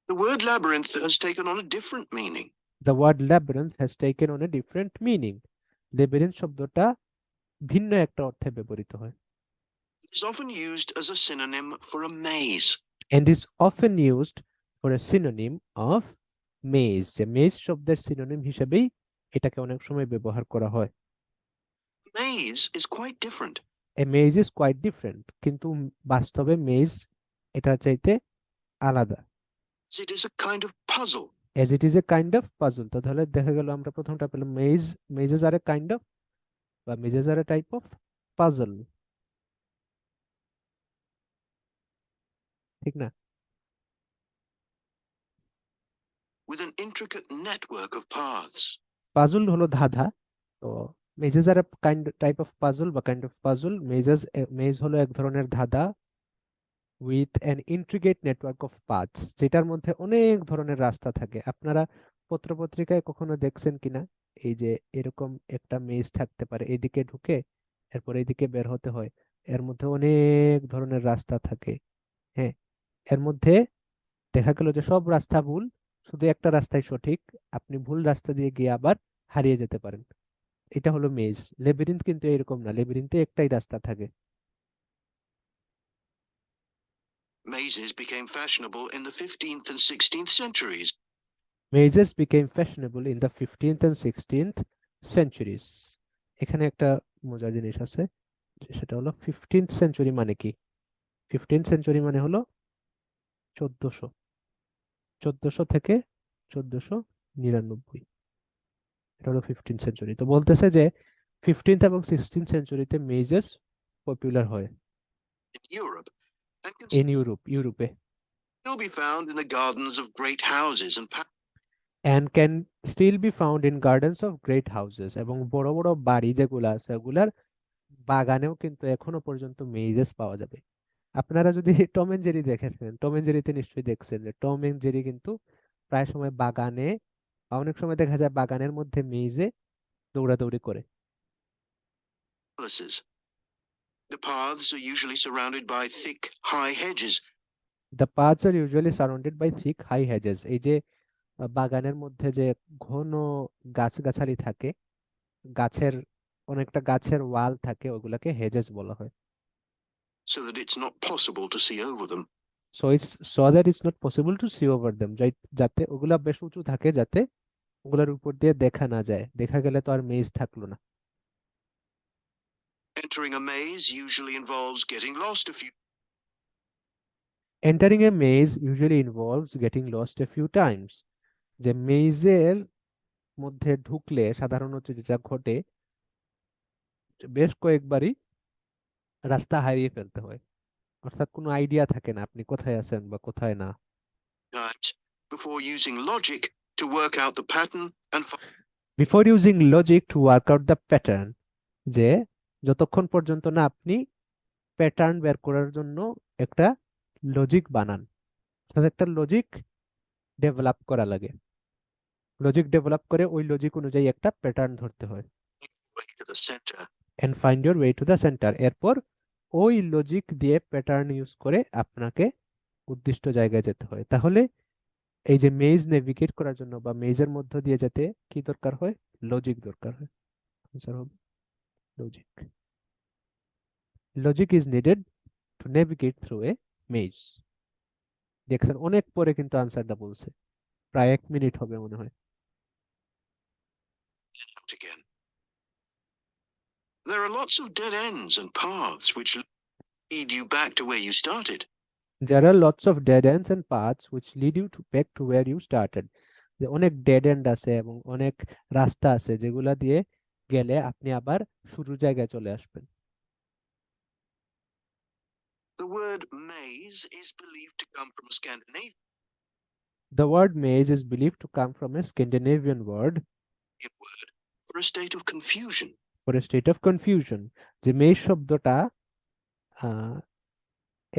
the word labyrinth has taken on a different meaning. the word labyrinth has taken on a different meaning. লেবিরিন্থ শব্দটা ভিন্ন একটা অর্থে ব্যবহৃত হয়, It is often used as a synonym for a maze. and is often used for a synonym of maze, যে maze শব্দের synonym হিসেবেই এটাকে অনেক সময় ব্যবহার করা হয়। Maze is quite different. A maze is quite different, কিন্তু বাস্তবে maze এটার চাইতে আলাদা, As it is a kind of puzzle. as it is a kind of puzzle. তো তাহলে দেখা গেল আমরা প্রথমটা পেলাম mazes are a kind of, বা mazes are a type of puzzle, ঠিক না? With an intricate network of paths. Puzzle হলো ধাঁধা, তো mazes are kind type of puzzle বা কাইন্ড অফ পাজল। মেজ হলো এক ধরনের ধাঁধা with an intricate network of paths, যেটার মধ্যে অনেক ধরনের রাস্তা থাকে। আপনারা পত্রপত্রিকায় কখনো দেখছেন কিনা, এই যে এরকম একটা মেজ থাকতে পারে, এদিকে ঢুকে এরপর এদিকে বের হতে হয়, এর মধ্যে অনেক ধরনের রাস্তা থাকে। হ্যাঁ, এর মধ্যে দেখা গেল যে সব রাস্তা ভুল, শুধু একটা রাস্তাই সঠিক, আপনি ভুল রাস্তা দিয়ে গিয়ে আবার হারিয়ে যেতে পারেন। এটা হলো মেজ। লেবিরিন্থ কিন্তু এরকম না, লেবিরিন্থে একটাই রাস্তা থাকে। Mazes became fashionable in the 15th and 16th centuries. Mazes became fashionable in the 15th and 16th centuries. এখানে একটা মজার জিনিস আছে, সেটা হলো 15th century মানে কি? 15th century মানে হলো 1400 থেকে 1499, এটা হলো 15th century। তো বলতেছে যে 15th এবং 16th centuryতে মেজেস পপুলার হয় In Europe, and can ইউরোপে। still be found in the gardens of great houses and and can still be found in gardens of great houses, এবং বড় বড় বাড়ি যেগুলো আছে ওগুলার বাগানেও কিন্তু এখনো পর্যন্ত মেইজেস পাওয়া যাবে। আপনারা যদি টম এন্ড জেরি দেখেছেন, টম এন্ড জেরিতে নিশ্চয়ই দেখছেন যে টম এন্ড জেরি কিন্তু প্রায় সময় বাগানে বা অনেক সময় দেখা যায় বাগানের মধ্যে মেইজে দৌড়াদৌড়ি করে। Palaces. The paths are usually surrounded by thick, high hedges. The paths are usually surrounded by thick high hedges. এই যে বাগানের মধ্যে যে ঘন গাছগাছালি থাকে, গাছের অনেকটা গাছের ওয়াল থাকে, ওগুলাকে হেজেস বলা হয়। So that it's not possible to see over them. So that it's not possible to see over them, যাতে ওগুলা বেশ উঁচু থাকে, যাতে ওগুলার উপর দিয়ে দেখা না যায়, দেখা গেলে তো আর মেজ থাকলো না। Entering a maze usually involves getting lost a few. Entering a maze usually involves getting lost a few times. যে মেজের মধ্যে ঢুকলে সাধারণত যেটা ঘটে, বেশ কয়েকবারই রাস্তা হারিয়ে ফেলতে হয়, অর্থাৎ কোনো আইডিয়া থাকে না আপনি কোথায় আছেন বা কোথায় না। Times before using logic to work out the pattern and Before using logic to work out the pattern, যে যতক্ষণ পর্যন্ত না আপনি প্যাটার্ন বের করার জন্য একটা লজিক বানান, অর্থাৎ একটা লজিক ডেভেলপ করা লাগে, লজিক ডেভেলপ করে ওই লজিক অনুযায়ী একটা প্যাটার্ন ধরতে হয়। way to the center. And find your way to the center. এরপর ওই লজিক দিয়ে প্যাটার্ন ইউজ করে আপনাকে উদ্দিষ্ট জায়গায় যেতে হয়। তাহলে এই যে মেজ নেভিগেট করার জন্য বা মেজের মধ্য দিয়ে যেতে কি দরকার হয়? লজিক দরকার হয়। আনসার হবে logic. Logic is needed to navigate through a maze. দেখছেন অনেক পরে কিন্তু আনসারটা বলছে, প্রায় 1 মিনিট হবে মনে হয়। Out again. There are lots of dead ends and paths which lead you back to where you started. There are lots of dead ends and paths which lead you back to where you started. যে অনেক dead and আছে এবং অনেক রাস্তা আছে যেগুলা দিয়ে গেলে আপনি আবার শুরুর জায়গায় চলে আসবেন। The word maze is believed to come from Scandinavian The word maze is believed to come from a Scandinavian word word for a state of confusion. for a state of confusion. যে maze শব্দটা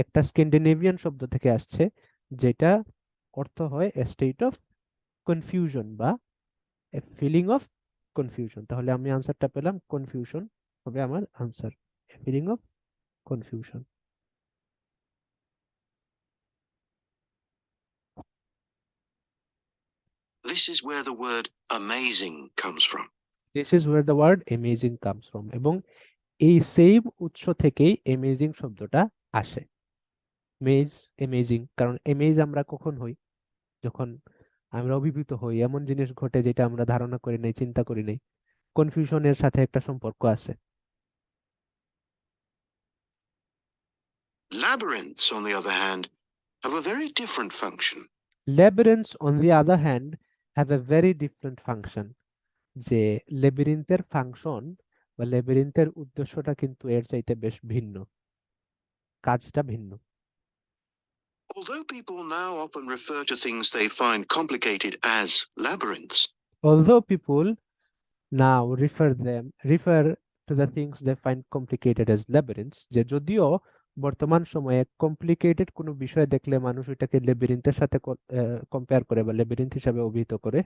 একটা Scandinavian শব্দ থেকে আসছে, যেটা অর্থ হয় a state of confusion বা a feeling of confusion. তাহলে আমি আনসারটা পেলাম কনফিউশন হবে আমার answer, a feeling of confusion. This is where the word amazing comes from. This is where the word amazing comes from. এবং এই সেম উৎস থেকেই অ্যামেজিং শব্দটা আসে। মেজ অ্যামেজিং, কারণ অ্যামেজ আমরা কখন হই? যখন আমরা অভিভূত হই, এমন জিনিস ঘটে যেটা আমরা ধারণা করি নাই, চিন্তা করি নাই। কনফিউশনের সাথে একটা সম্পর্ক আছে। Labyrinths, on the other hand, have a very different function. Labyrinths, on the other hand, have a very different function. যে লেবিরিন্থের ফাংশন বা লেবিরিন্থের উদ্দেশ্যটা কিন্তু এর চাইতে বেশ ভিন্ন, কাজটা ভিন্ন। Although people now often refer to things they find complicated as labyrinths, Although people now refer to the things they find complicated as labyrinths, যে যদিও বর্তমান সময়ে কমপ্লিকেটেড কোনো বিষয় দেখলে মানুষ ওইটাকে লেবিরিন্থের সাথে কম্পেয়ার করে বা লেবিরিন্থ হিসাবে অভিহিত করে,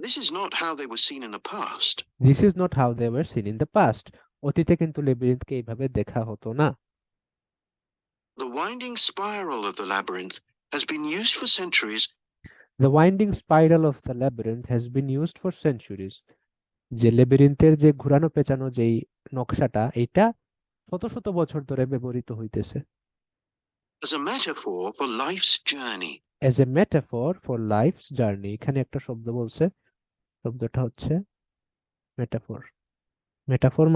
this is not how they were seen in the past. this is not how they were seen in the past. অতীতে কিন্তু লেবিরিন্থকে এইভাবে দেখা হতো না। The winding spiral of the labyrinth has been used for centuries. The winding spiral of the labyrinth has been used for centuries. যে লেবিরিন্থের যে ঘোরানো পেঁচানো যেই নকশাটা, এটা শত শত বছর ধরে ব্যবহৃত হইতেছে। As a metaphor for life's journey. As a metaphor for life's journey. এখানে একটা শব্দ বলছে, শব্দটা হচ্ছে মেটাফর। মেটাফর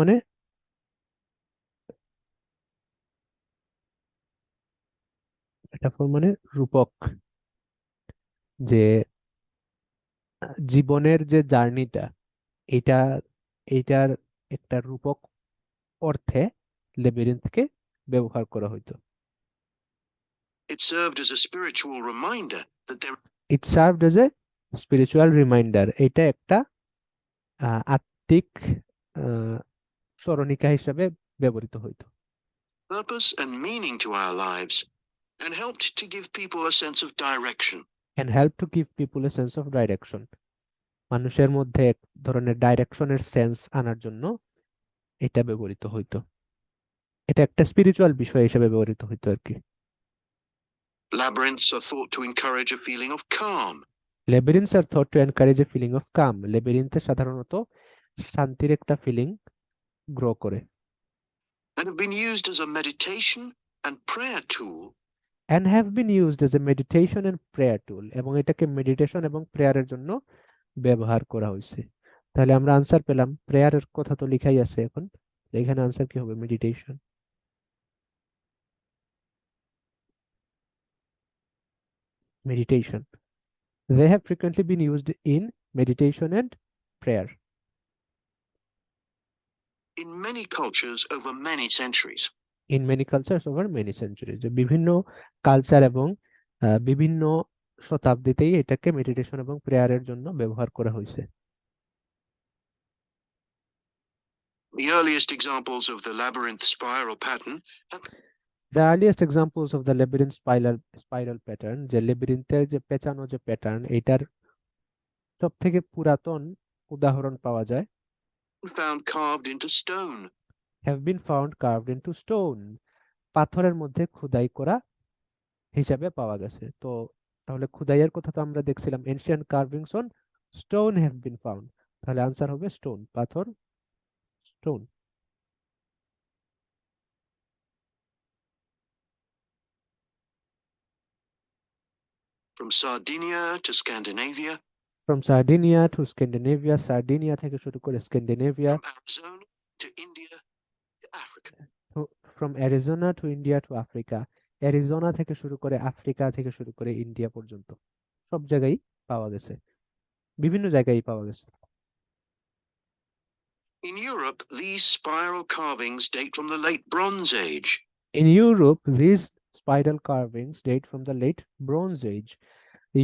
মানে রূপক, যে জীবনের যে জার্নিটা, এইটার একটা রূপক অর্থে লেবিরিন্থকে ব্যবহার করা হইতো। It served as a spiritual reminder that there It served as a spiritual reminder, এটা একটা আত্মিক স্মরণিকা হিসাবে ব্যবহৃত হইতো। Purpose and meaning to our lives and helped to give people a sense of direction. and help to give people a sense of direction, মানুষের মধ্যে এক ধরনের ডাইরেকশনের সেন্স আনার জন্য এটা ব্যবহৃত হইতো। এটা একটা স্পিরিচুয়াল বিষয় হিসেবে ব্যবহৃত হইতো আর কি। Labyrinths are thought to encourage a feeling of calm. Labyrinths are thought to encourage a feeling of calm, লেবিরিন্থে সাধারণত শান্তির একটা ফিলিং গ্রো করে। And have been used as a meditation and prayer tool. and have been used as a meditation and prayer tool, এবং এটাকে meditation এবং প্রেয়ারের জন্য ব্যবহার করা হয়েছে। তাহলে আমরা আনসার পেলাম, প্রেয়ারের কথা তো লেখাই আছে এখন, এখানে আনসার কি হবে? Meditation. meditation, they have frequently been used in meditation and prayer In many cultures over many centuries. in many cultures over many centuries, যে বিভিন্ন কালচার এবং বিভিন্ন শতাব্দীতেই এটাকে মেডিটেশন এবং প্রেয়ারের জন্য ব্যবহার করা হয়েছে। The earliest examples of the labyrinth spiral pattern have The earliest examples of the labyrinth spiral pattern, যে লেবিরিন্থের যে পেঁচানো যে প্যাটার্ন, এটার সব থেকে পুরাতন উদাহরণ পাওয়া যায় been found carved into stone. have been found carved into stone, পাথরের মধ্যে খোদাই করা হিসাবে পাওয়া গেছে। তো তাহলে খোদাইয়ের কথা তো আমরা দেখছিলাম, ancient কার্ভিংস on stone have been found, তাহলে আনসার হবে স্টোন, পাথর, stone. From Sardinia to Scandinavia, From Sardinia to Scandinavia, Sardinia থেকে শুরু করে Scandinavia, from Arizona to India to Africa. from Arizona to India to Africa, Arizona থেকে শুরু করে Africa থেকে শুরু করে ইন্ডিয়া পর্যন্ত সব জায়গায় পাওয়া গেছে, বিভিন্ন জায়গায় পাওয়া গেছে। In Europe, these spiral carvings date from the late Bronze Age. In Europe, these spiral carvings date from the late Bronze Age.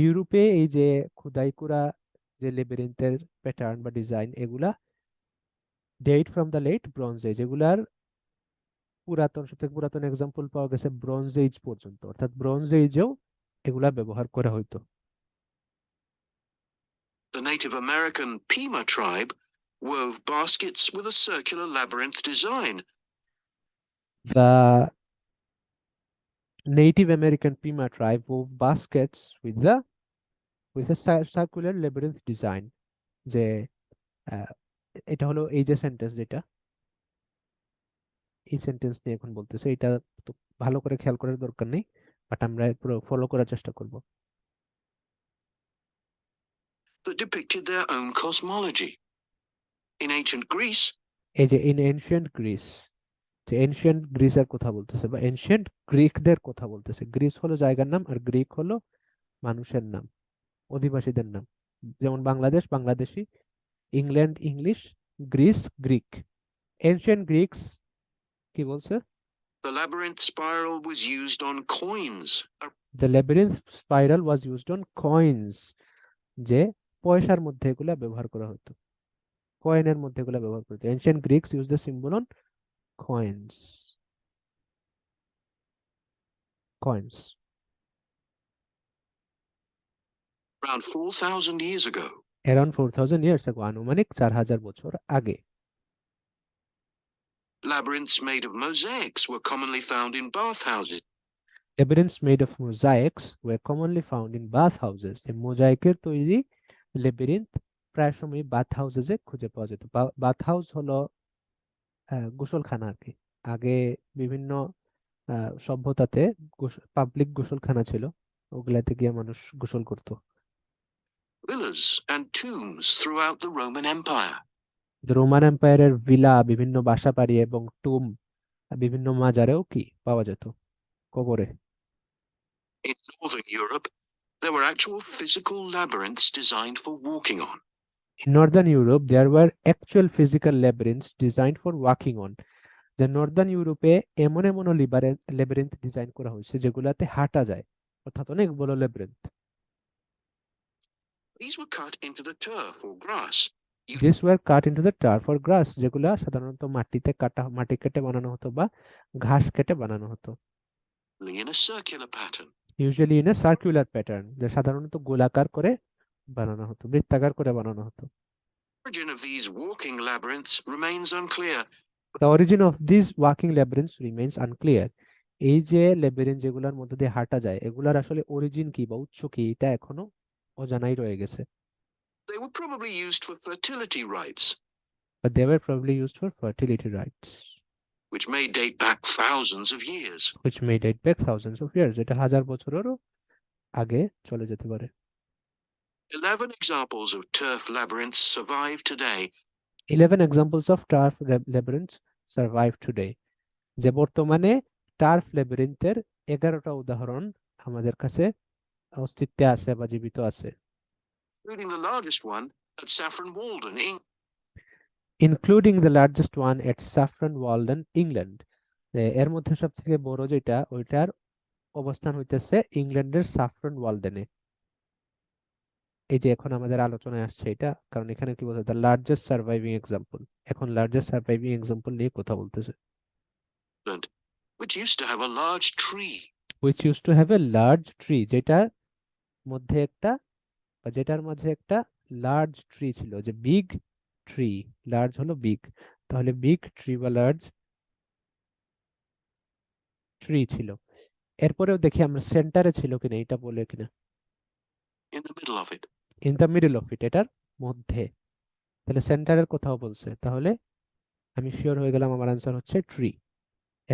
ইউরোপে এই যে খোদাই করা যে লেবিরিন্থের প্যাটার্ন বা ডিজাইন, এগুলা date from the late Bronze Age, এগুলার পুরাতন, সবথেকে পুরাতন এক্সাম্পল পাওয়া গেছে ব্রোঞ্জ এজ পর্যন্ত, অর্থাৎ ব্রোঞ্জ এজেও এগুলা ব্যবহার করা হইতো। The Native American Pima tribe wove baskets with a circular labyrinth design. The Native American Pima tribe wove baskets with a circular labyrinth design, যে এটা হলো এই যে সেন্টেন্স, যেটা এই সেন্টেন্স নিয়ে এখন বলতেছে, এটা তো ভালো করে খেয়াল করার দরকার নেই, বাট আমরা পুরো ফলো করার চেষ্টা করব। That depicted their own cosmology. In ancient Greece, এই যে ইন এনশিয়েন্ট গ্রিস, যে এনশিয়েন্ট গ্রিসের কথা বলতেছে বা এনশিয়েন্ট গ্রিকদের কথা বলতেছে। গ্রিস হলো জায়গার নাম আর গ্রিক হলো মানুষের নাম, অধিবাসীদের নাম। যেমন Bangladesh Bangladeshi, England English, Greece Greek. Ancient Greeks কি বলছে? the labyrinth spiral was used on coins. The labyrinth spiral was used on coins, যে পয়সার মধ্যে এগুলা ব্যবহার করা হতো, কয়েনের মধ্যে এগুলা ব্যবহার করতো। Ancient Greeks use the symbol on coins. Coins. Around 4,000 years ago, Around 4,000 years ago, আনুমানিক 4,000 বছর আগে। labyrinths made of mosaics were commonly found in bathhouses. Labyrinths made of mosaics were commonly found in bathhouses. এই মোজাইকের তৈরি লেবিরিন্থ প্রায় সময় bath হাউসে খুঁজে পাওয়া যেত। বাথ হাউস হলো গোসলখানা আর কি। আগে বিভিন্ন সভ্যতাতে পাবলিক গোসলখানা ছিল, ওগুলাতে গিয়ে মানুষ গোসল করত। Villas and tombs throughout the Roman Empire. Roman এম্পায়ারের ভিলা, বিভিন্ন বাসা বাড়ি এবং টুম, বিভিন্ন মাজারেও কি পাওয়া যেত, কবরে। In northern Europe, there were actual physical labyrinths designed for walking on. In northern Europe, there were actual physical labyrinths designed for walking on. যে নর্দার্ন ইউরোপে এমন এমন লেবিরিন্থ ডিজাইন করা হয়েছে যেগুলাতে হাঁটা যায়, অর্থাৎ অনেক বড় লেবিরিন্থ। These were cut into the turf or grass. These were cut into the turf or grass, যেগুলা সাধারণত মাটি কেটে বানানো হতো বা ঘাস কেটে বানানো হতো, In a circular pattern. Usually in a circular pattern, যে সাধারণত গোলাকার করে বানানো হতো, বৃত্তাকার করে বানানো হতো। The origin of these walking labyrinths remains unclear. The origin of these walking labyrinths remains unclear. এই যে ল্যাবিরিন্থ যেগুলোর মধ্যে দিয়ে হাঁটা যায়, এগুলার আসলে অরিজিন কি বা উৎস কি, এটা এখনো অজানাই রয়ে গেছে। They were probably used for fertility rites, But they were probably used for fertility rites, which may date back thousands of years. which may date back thousands of years. এটা হাজার বছরেরও আগে চলে যেতে পারে। 11 examples of turf labyrinths survive today. 11 examples of turf labyrinths survive today. যে বর্তমানে turf ল্যাবিরিন্থের 11টা উদাহরণ আমাদের কাছে অস্তিত্বে আছে বা জীবিত আছে, Including the largest one at Saffron Walden, including the largest one at Saffron Walden, England. এর মধ্যে সবথেকে বড় যেটা, ওইটার অবস্থান হইতেছে ইংল্যান্ডের সাফরন ওয়ালডেনে। এই যে এখন আমাদের আলোচনায় আসছে এটা, কারণ এখানে কি বলছে, দ্য লার্জেস্ট সার্ভাইভিং এক্সাম্পল। এখন লার্জেস্ট সার্ভাইভিং এক্সাম্পল নিয়ে কথা বলতেছে। which used to have a large tree. which used to have a large tree, যেটার মধ্যে একটা বা যেটার মাঝে একটা লার্জ ট্রি ছিল, যে বিগ ট্রি, লার্জ হলো বিগ, তাহলে বিগ ট্রি বা লার্জ ট্রি ছিল। এরপরেও দেখি আমরা সেন্টারে ছিল কিনা, এটা বলে কিনা, In the middle of it. In the middle of it, এটার মধ্যে, তাহলে সেন্টারের কোথাও বলছে, তাহলে আমি শিওর হয়ে গেলাম আমার আনসার হচ্ছে ট্রি।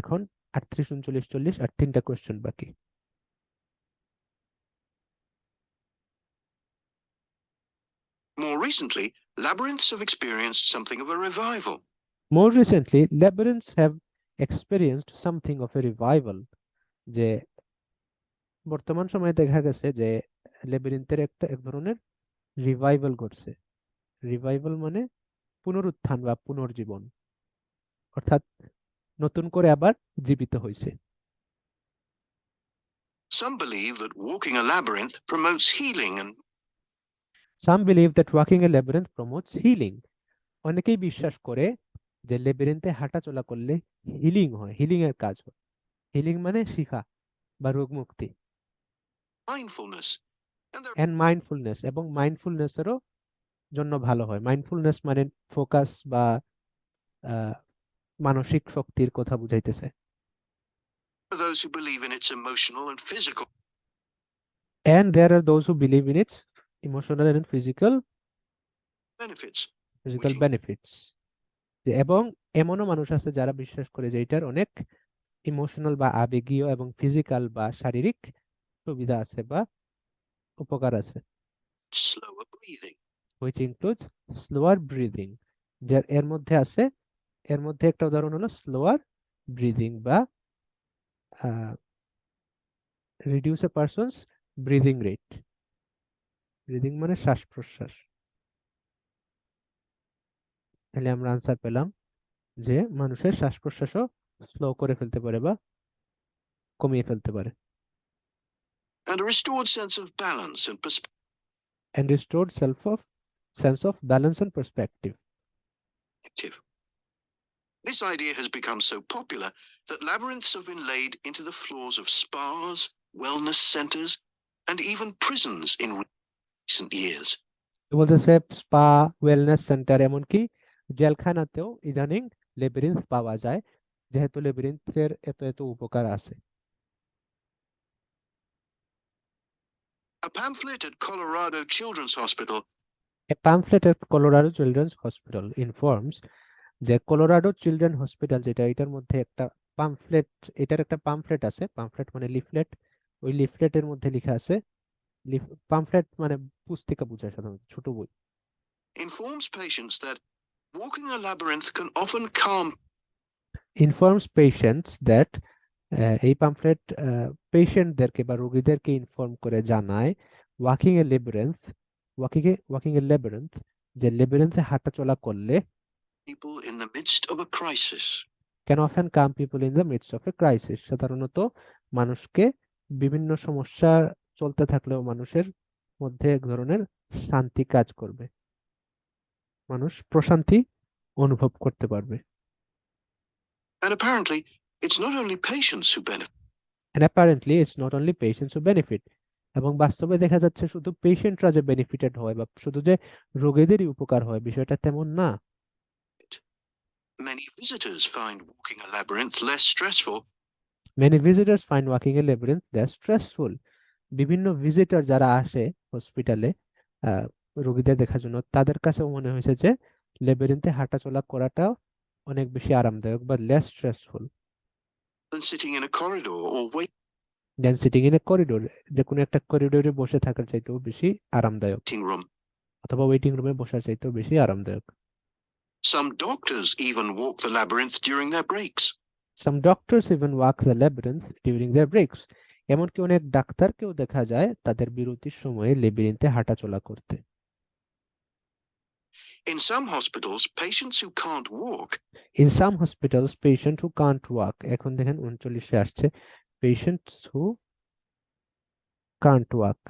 এখন 38, 39, 40 আর 3টা কোশ্চেন বাকি। More recently, labyrinths have experienced something of a revival. More recently, labyrinths have experienced something of a revival. যে বর্তমান সময়ে দেখা গেছে যে ল্যাবিরিন্থের এক ধরনের রিভাইভাল ঘটছে। রিভাইভাল মানে পুনরুত্থান বা পুনর্জীবন, অর্থাৎ নতুন করে আবার জীবিত হয়েছে। Some believe that walking a labyrinth promotes healing and Some believe that walking a labyrinth promotes healing. অনেকেই বিশ্বাস করে যে ল্যাবিরিন্থে হাঁটা চলা করলে হিলিং হয়, হিলিং এর কাজ হয়। হিলিং মানে শিখা বা রোগ মুক্তি। mindfulness. And there and mindfulness, এবং মাইন্ডফুলনেসেরও জন্য ভালো হয়। মাইন্ডফুলনেস মানে ফোকাস বা মানসিক শক্তির কথা বুঝাইতেছে। are those who believe in its emotional and physical And there are those who believe in its emotional and physical benefits. benefits. এবং এমনও মানুষ আছে যারা বিশ্বাস করে যে এটার অনেক ইমোশনাল বা আবেগীয় এবং ফিজিক্যাল বা শারীরিক সুবিধা আছে বা উপকার আছে। Slower breathing. which includes slower breathing. যার এর মধ্যে একটা উদাহরণ হলো স্লোয়ার ব্রিদিং বা reduce a person's breathing rate. Breathing মানে শ্বাস প্রশ্বাস। তাহলে আমরা আনসার পেলাম যে মানুষের শ্বাস প্রশ্বাসও স্লো করে ফেলতে পারে বা কমিয়ে ফেলতে পারে। And a restored sense of balance and perspective. And restored sense of balance and perspective. This idea has become so popular that labyrinths have been laid into the floors of spas, wellness centers, and even prisons in recent years. বলতেছে spa, wellness centre, এমনকি জেলখানাতেও ইদানিং labyrinth পাওয়া যায়, যেহেতু ল্যাবিরিন্থের এত উপকার আছে। A pamphlet at Colorado Children's Hospital. A pamphlet at Colorado Children's Hospital informs যে কলোরাডো চিলড্রেন হসপিটাল, যেটা এটার মধ্যে একটা এটার একটা পামফ্লেট আছে। পামফ্লেট মানে লিফলেট। ওই লিফলেটের মধ্যে লেখা আছে, পামফ্লেট মানে পুস্তিকা বোঝায় সাধারণত, ছোট বই। Informs patients that walking a labyrinth can often calm. Informs patients that এই পামফ্লেট পেশেন্টদেরকে বা রোগীদেরকে ইনফর্ম করে জানায় ওয়াকিং এ ল্যাবিরিন্থ, যে ল্যাবিরিন্থে হাঁটা চলা করলে People in the midst of a crisis. can often calm people in the midst of a crisis. সাধারণত মানুষকে বিভিন্ন সমস্যা চলতে থাকলেও মানুষের মধ্যে এক ধরনের শান্তি কাজ করবে, মানুষ প্রশান্তি অনুভব করতে পারবে। And apparently, it's not only patients who benefit. And apparently it's not only patients who benefit, এবং বাস্তবে দেখা যাচ্ছে শুধু পেশেন্টরা যে বেনিফিটেড হয় বা শুধু যে রোগীদেরই উপকার হয় বিষয়টা তেমন না। Many visitors find walking a labyrinth less stressful. Many visitors find walking a labyrinth less stressful. বিভিন্ন ভিজিটর যারা আসে হসপিটালে রোগীদের দেখার জন্য তাদের কাছেও মনে হয়েছে যে লেবিরিন্থে হাঁটাচলা করাটা অনেক বেশি আরামদায়ক বা less stressful Than sitting in a corridor or than sitting in a corridor, যে কোনো একটা করিডোরে বসে থাকার চাইতেও বেশি আরামদায়ক, waiting room. অথবা ওয়েটিং রুমে বসার চাইতেও বেশি আরামদায়ক। Some doctors even walk the labyrinth during their breaks. Some doctors even walk the labyrinth during their breaks. এমনকি অনেক ডাক্তারকেও দেখা যায় তাদের বিরতির সময়ে লেবিরিন্থে হাঁটাচলা করতে। In some hospitals, patients who can't walk In some hospitals, patients who can't walk, এখন দেখেন 39 আসছে, patients who can't walk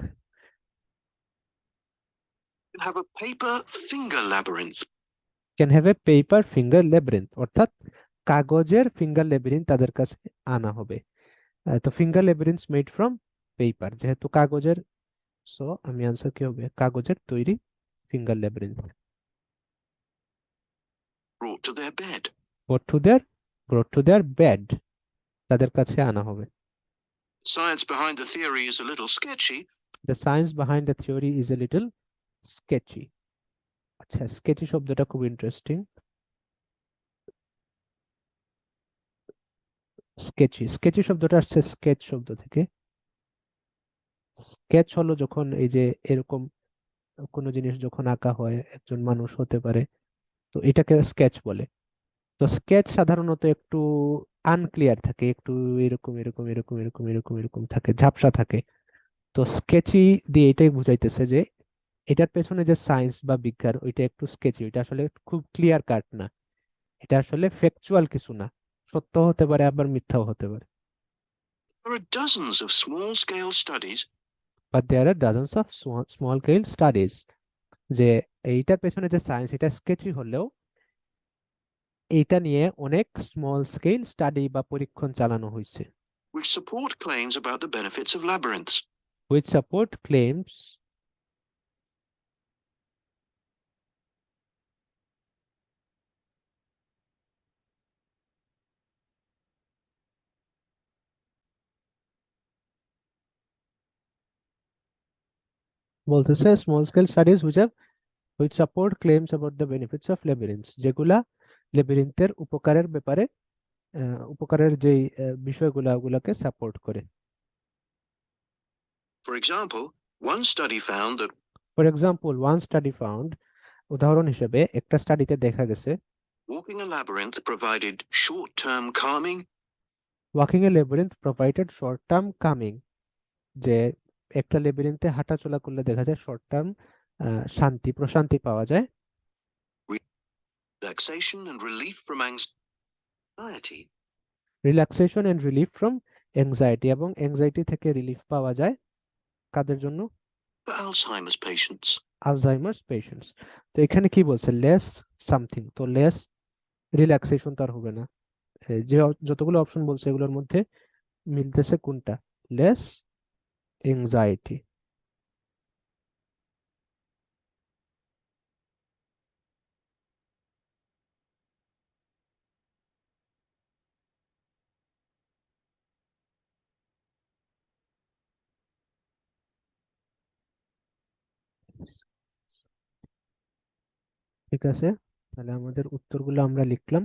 can have a paper finger labyrinth. can have a paper finger labyrinth, অর্থাৎ কাগজের ফিঙ্গার লেবিরিন্থ তাদের কাছে আনা হবে। তো ফিঙ্গার লেবিরিন্থ মেড ফ্রম পেপার, যেহেতু কাগজের, সো আমি আনসার কি হবে, কাগজের তৈরি finger লেবিরিন্থ। Brought to their bed. brought to their bed, তাদের কাছে আনা হবে। Science behind the theory is a little sketchy. The science behind the theory is a little sketchy. আচ্ছা, sketchy শব্দটা খুব ইন্টারেস্টিং। স্কেচি শব্দটা আসছে স্কেচ শব্দ থেকে। স্কেচ হলো যখন এই যে এরকম কোনো জিনিস যখন আঁকা হয়, একজন মানুষ হতে পারে, তো এটাকে স্কেচ বলে। তো স্কেচ সাধারণত একটু আনক্লিয়ার থাকে, একটু এরকম এরকম এরকম এরকম এরকম এরকম থাকে, ঝাপসা থাকে। তো স্কেচি দিয়ে এটাই বুঝাইতেছে যে এটার পেছনে যে সায়েন্স বা বিজ্ঞান ওইটা একটু স্কেচি, ওইটা আসলে খুব ক্লিয়ার কাট না, এটা আসলে ফ্যাকচুয়াল কিছু না, সত্য হতে পারে আবার মিথ্যাও হতে পারে। There are dozens of small-scale studies But there are dozens of small scale studies, যে এইটার পেছনে যে সায়েন্স এটা স্কেচি হলেও এইটা নিয়ে অনেক স্মল স্কেল স্টাডি বা পরীক্ষণ চালানো হয়েছে, which support claims about the benefits of labyrinths. which support claims বলতেছে small scale studies which support claims about the benefits of labyrinths, যেগুলা লেবিরিন্থের উপকারের ব্যাপারে উপকারের যেই বিষয়গুলো ওগুলাকে সাপোর্ট করে। For example, one study found that for example one study found, উদাহরণ হিসেবে একটা স্টাডিতে দেখা গেছে walking a labyrinth provided short-term calming walking a labyrinth provided short term calming, যে একটা লেবিরিন্থে হাঁটাচলা করলে দেখা যায় শর্ট টার্ম শান্তি প্রশান্তি পাওয়া যায়, relaxation and relief from anxiety. Relaxation and relief from anxiety, এবং অ্যাংজাইটি থেকে রিলিফ পাওয়া যায় কাদের জন্য, For Alzheimer's patients. Alzheimer's patients. তো এখানে কি বলছে, লেস সামথিং, তো লেস রিল্যাক্সেশন তো আর হবে না, যে যতগুলো অপশন বলছে এগুলোর মধ্যে মিলতেছে কোনটা, লেস অ্যাংজাইটি। ঠিক আছে, তাহলে আমাদের উত্তরগুলো আমরা লিখলাম।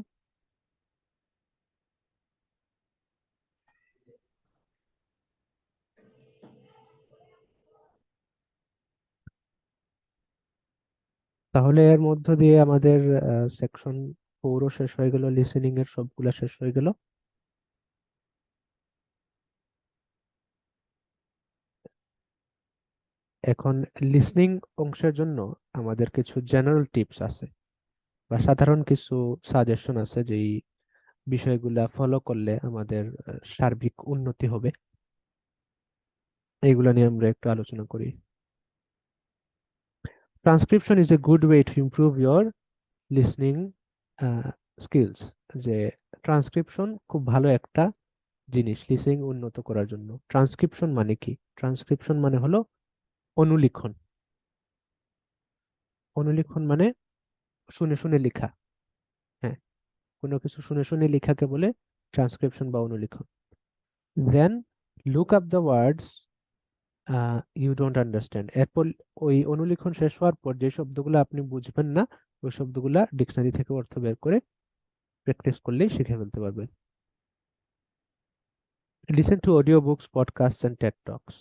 তাহলে এর মধ্য দিয়ে আমাদের সেকশন 4 শেষ হয়ে গেল, লিসেনিং এর সবগুলা শেষ হয়ে গেল। এখন লিসনিং অংশের জন্য আমাদের কিছু জেনারেল টিপস আছে বা সাধারণ কিছু সাজেশন আছে, যেই বিষয়গুলা ফলো করলে আমাদের সার্বিক উন্নতি হবে, এইগুলা নিয়ে আমরা একটু আলোচনা করি। Transcription is a good way to improve your listening skills, যে ট্রান্সক্রিপশন খুব ভালো একটা জিনিস লিসনিং উন্নত করার জন্য। ট্রান্সক্রিপশন মানে কি? ট্রান্সক্রিপশন মানে হলো অনুলিখন। অনুলিখন মানে শুনে শুনে লেখা। হ্যাঁ, কোনো কিছু শুনে শুনে লেখাকে বলে ট্রান্সক্রিপশন বা অনুলিখন। Then look up the words you don't understand. এরপর ওই অনুলিখন শেষ হওয়ার পর যে শব্দগুলো আপনি বুঝবেন না, ওই শব্দগুলা ডিকশনারি থেকে অর্থ বের করে প্র্যাকটিস করলেই শিখে ফেলতে পারবেন। Listen to audio books, podcast and TED talks.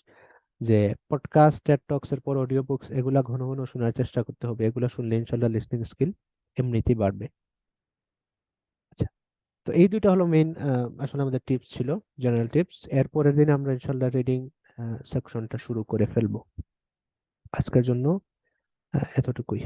যে পডকাস্ট, টেড টকস এর পর অডিও বুকস, এগুলা ঘন ঘন শোনার চেষ্টা করতে হবে। এগুলা শুনলে ইনশাল্লাহ লিসনিং স্কিল এমনিতেই বাড়বে। আচ্ছা, তো এই দুইটা হলো মেইন আসলে আমাদের টিপস ছিল, জেনারেল টিপস। এর পরের দিন আমরা ইনশাল্লাহ রিডিং সেকশনটা শুরু করে ফেলবো। আজকের জন্য এতটুকুই।